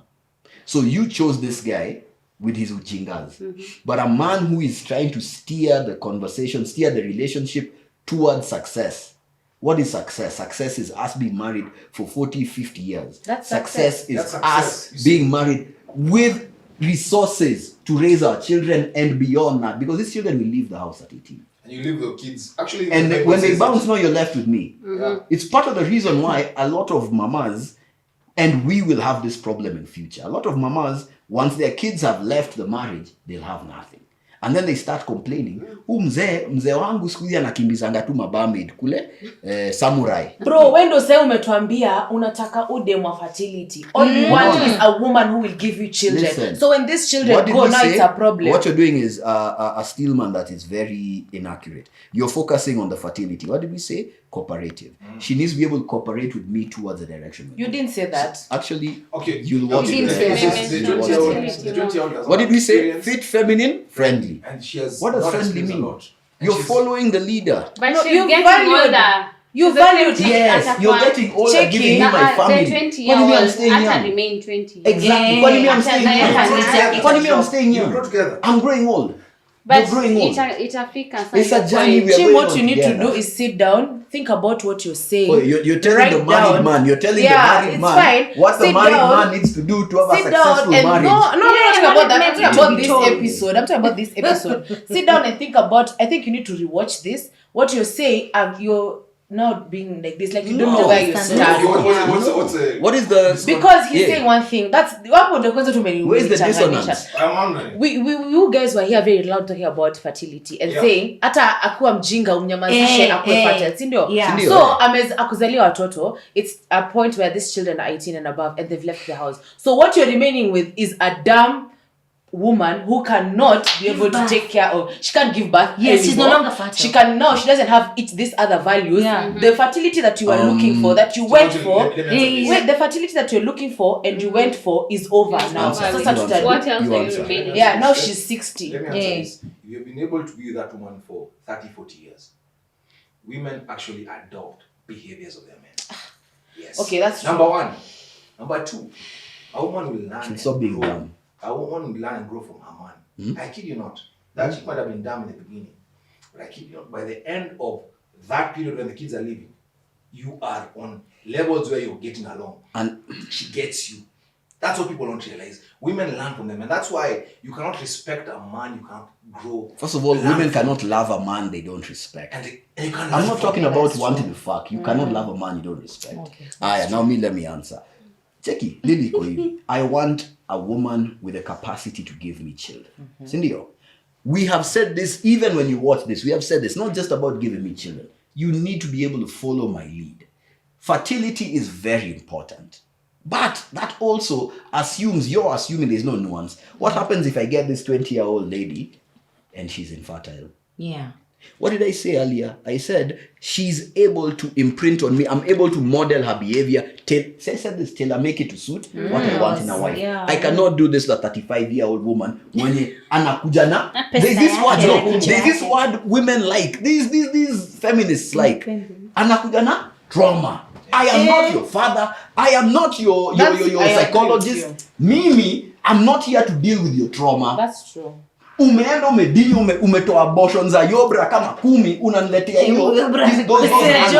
So you chose this guy with his ujingas. But a man who is trying to steer the conversation, steer the relationship towards success. What is success? Success is us being married for 40, 50 years. That's success. Is That's success. us You see. being married with resources to raise our children and beyond that. Because these children will leave the house at 18. And you leave the kids. Actually, And the when they says bounce, it. now you're left with me. Yeah. It's part of the reason why a lot of mamas, and we will have this problem in future. A lot of mamas, once their kids have left the marriage, they'll have nothing. And then they start complaining, mzee wangu siku hizi anakimbizanga tu mabamid kule samurai. Bro, when do say umetuambia unataka udemwa fertility. All you want is a woman who will give you children. Listen, so when these children what did go, we now say? it's a problem. What you're doing is a stillman that is very inaccurate. You're focusing on the fertility. What did we say? Cooperative. She needs to be able to cooperate with me towards the direction. You didn't say that. Actually, Okay. you'll watch You it. didn't there. say The that. 20-year-old does What not did we say? experience- Fit, feminine, friendly. And she has What does not friendly experienced a mean? lot. And You're she's- following the leader. But No, she's you getting valued- older. You So the valued- 20 Yes, at a you're point. getting older, Check giving it. me my The family. 20-year-old What do you mean I'm staying hata young? remain 20. Exactly. What do you mean I'm staying Hata- young? hata- What do you mean I'm staying You young? grow together. I'm growing old. But You're growing old. itafika It's a some journey point. we are Chim, going what on you need to together. do is sit down, think about what you're saying. Oh, you're telling write the married down. man, you're telling Yeah, the married it's man fine. what the Sit married down. man needs to do to have a Sit down successful and marriage. no, I'm not talking about that. I'm talking Marriage about to be this told. episode. I'm talking about this episode. Sit down and think about. I think you need to rewatch this. What you're saying, you're not being like this. Like you don't know No. where you Understand. stand. What's a- What is the... Because he's Yeah. saying one thing. That's wapo ndio kwanza tumeni. Where's the umechanganisha. dissonance? I'm wondering. You guys were here very loud talking about fertility and Yeah. saying hata akuwa mjinga umnyamazishe akuwe fertile, si ndio? Yeah. Sindio, So eh? akuzalia watoto, it's a point where these children are 18 and above and they've left the house. So what you're remaining with is a dumb woman who cannot be able to take care of, she can't give birth Yes, she's no anymore. longer fertile. She doesn't have these other values. Yeah. The fertility that you are looking for, that you went for, Let me answer this. wait, the fertility that you're looking for and you went for is over now. over. Sasa You tuta- answer. What else You are you answer. remaining? yeah, now she's 60. Let me answer Yeah. this. If you've been able to be with that woman for 30, 40 years, women actually adopt behaviors of their men. Yes. Okay, that's Number one. Number two, a woman will learn. Should stop and being grow. dumb. A woman will learn and grow from her man. I kid you not. That chick might have been dumb in the beginning. But I kid you not. By the end of that period when the kids are leaving, you are on levels where you're getting along. And She gets you. That's what people don't realize. Women learn from them, and that's why you cannot respect a man, you cannot grow. first of all, Learn women from- cannot love a man they don't respect. and you can't I'm learn not from talking them. about wanting to fuck. You cannot love a man you don't respect. Now let me answer. Cheki, Lily Koivi. I want a woman with the capacity to give me children. Sindio, we have said this even when you watch this. We have said this, not just about giving me children. You need to be able to follow my lead. Fertility is very important. But that also assumes, you're assuming there's no nuance. What happens if I get this 20-year-old lady and she's infertile? Yeah. What did I say earlier? I said she's able to imprint on me. I'm able to model her behavior. I said this till I make it to suit what I want in a wife. Yeah. I cannot do this to a 35-year-old woman when anakuja na. There's this Pesa word, yake, no, anakuja there's this yake. word women like. These feminists like. Anakuja na trauma. I am not your father. I am not your I agree with psychologist. Mimi, I'm not here to deal with your trauma. That's true. Umeenda umedini umetoa abortion za Yobra kama 10 unaniletea hiyo those answers.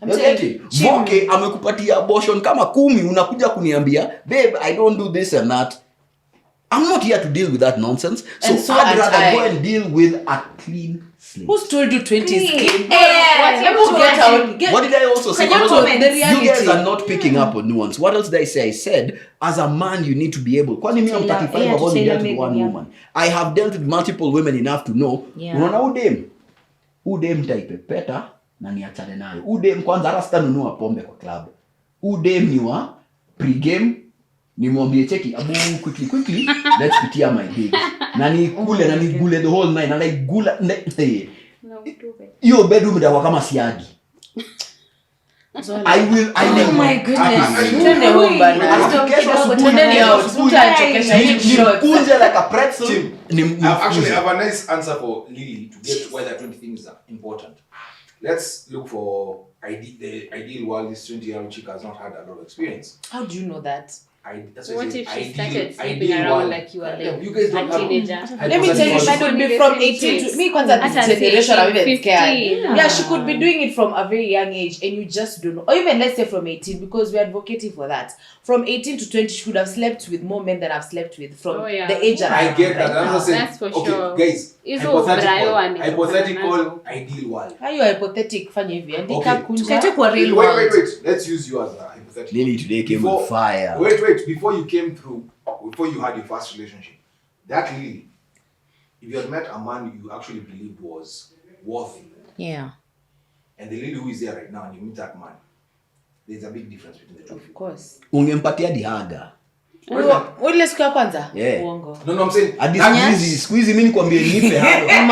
I'm You saying, get it? Voke amekupatia abortion kama 10 unakuja kuniambia babe I don't do this and that. I'm not here to deal with that nonsense. So, And so I'd am rather I. go and deal with a clean slate. who's told you 20 is clean? Yeah. Let me get out. What did I also say? Get Because to the you guys reality. are not picking up on nuance. What else did I say? I said, as a man, you need to be able. Kwani mimi I'm 35, yeah, I've to only dealt tailor with one made, yeah. woman. I have dealt with multiple women enough to know. Yeah. Unaona udem taipepeta na niachane nayo. Udem kwanza hata sitanunua pombe kwa club. Udem ni wa pre-game. Nimwambie cheki abu quickly let's pitia my gig. Na nikule na nigule the whole night. Na naigula hiyo bedroom itakuwa kama siagi. I will. Oh my goodness. Twende home bana. Kesho asubuhi, Twendeni out. asubuhi, Mtachekesha hii short. nikunje like a pretzel. Tim, I have a nice answer for Lily to get why that 20 things are important. Let's look for the ideal world. This 20-year-old chick has not had a lot of experience. How do you know that? That's why I What say if she ideal- started sleeping ideal around one. like you were Yeah, like you guys don't a have- teenager? Let me tell you, she But could only be the from same 18 traits. to me. Kwanza At this a generation, I'm 15, even scared. 15, Yeah, she could be doing it from a very young age, and you just don't know. Or even let's say from 18, because we're advocating for that. From 18 to 20, she could have slept with more men than I've slept with from Oh, yeah. the age I around get that. right I'm now. not saying, That's for okay, sure. guys, Hizo Brayo and hypothetical ideal world. How you hypothetic? Fanya hivi. Andika Okay. kunja. Tukaete kwa real Wait, world. Let's use you as a hypothetical. Lily today came Before- with fire. Wait. Before you came through, before you had your first relationship, that Lily, if you had met a man you actually believed was worthy, Yeah, and the Lily who is there right now, and you meet that man, there's a big difference between the two of of you. course. Ungempatia dihaga. Ule siku ya kwanza? Yeah. Uongo. No, I'm saying Hadi that- siku hizi mimi nikwambie nipe haga.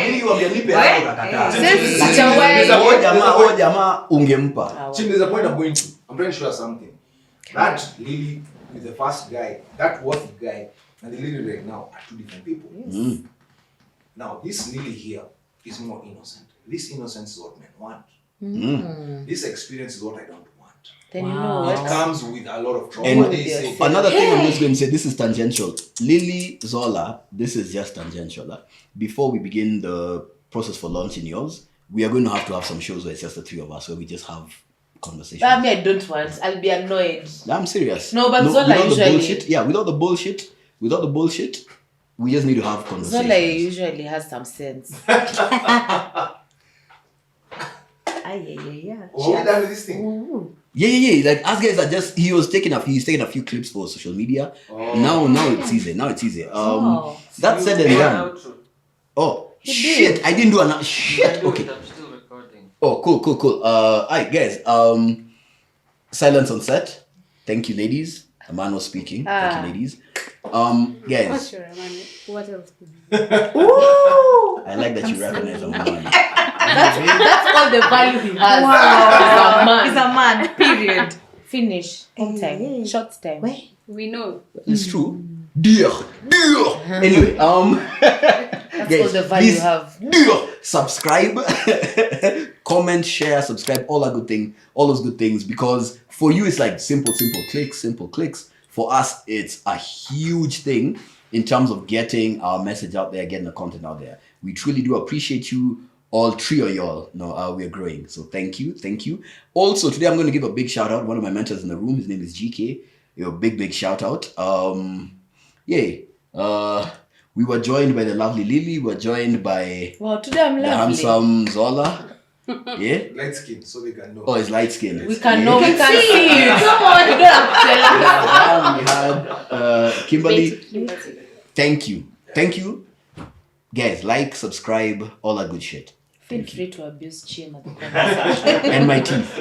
Mimi nikwambie nipe haga ukakataa. Since Lakini sijawahi- huyo jamaa ungempa. Chim, there's a point I'm going to. I'm trying to show you something. That Lily with the first guy, that worthy guy, and the Lily right now are two different people. Now, this Lily here is more innocent. This innocence is what men want. This experience is what I don't want. Then you know what? It comes with a lot of trouble. And What they say. another thing I'm just going to say, this is tangential. Lily, Zola, this is just tangential. Before we begin the process for launching yours, we are going to have some shows where it's just the three of us, where we just have conversations. I mean, I don't want. I'll be annoyed. I'm serious. No, but Zola without usually- the bullshit. Yeah, without the bullshit, we just need to have conversations. Zola usually has some sense. Are we done with this thing? Yeah. Like us guys are just he's taking a few clips for social media. Now it's easy. That said and done. Oh shit! I didn't do enough. Shit. Okay. I'm still recording. Oh, cool. Alright, guys. Silence on set. Thank you, ladies. A man was speaking. Thank you, ladies. Guys. Sure, man. What else? I like that you recognize a man. That's all the value he has. Wow. He's a man. Period. Finish. On time. Short time. We know. It's true. Dear. Anyway, That's all the value you have. Subscribe, comment, share, subscribe, all those good things, because for you it's like simple clicks. For us, it's a huge thing in terms of getting our message out there, getting the content out there. We truly do appreciate you, all three of y'all. No, we're growing. So thank you. Also, today I'm going to give a big shout out. One of my mentors in the room, his name is GK. Big shout out. We were joined by the lovely Lily. We were joined by Wow, today I'm the lovely. handsome Zola. Yeah. Light skin, so they can know. Oh, it's light skin. We can know. We can see you. Come on, you don't have to tell us. We had Kimberly. Thank you. Guys, like, subscribe, all that good shit. Feel free to abuse Chim at the conversation. And my teeth.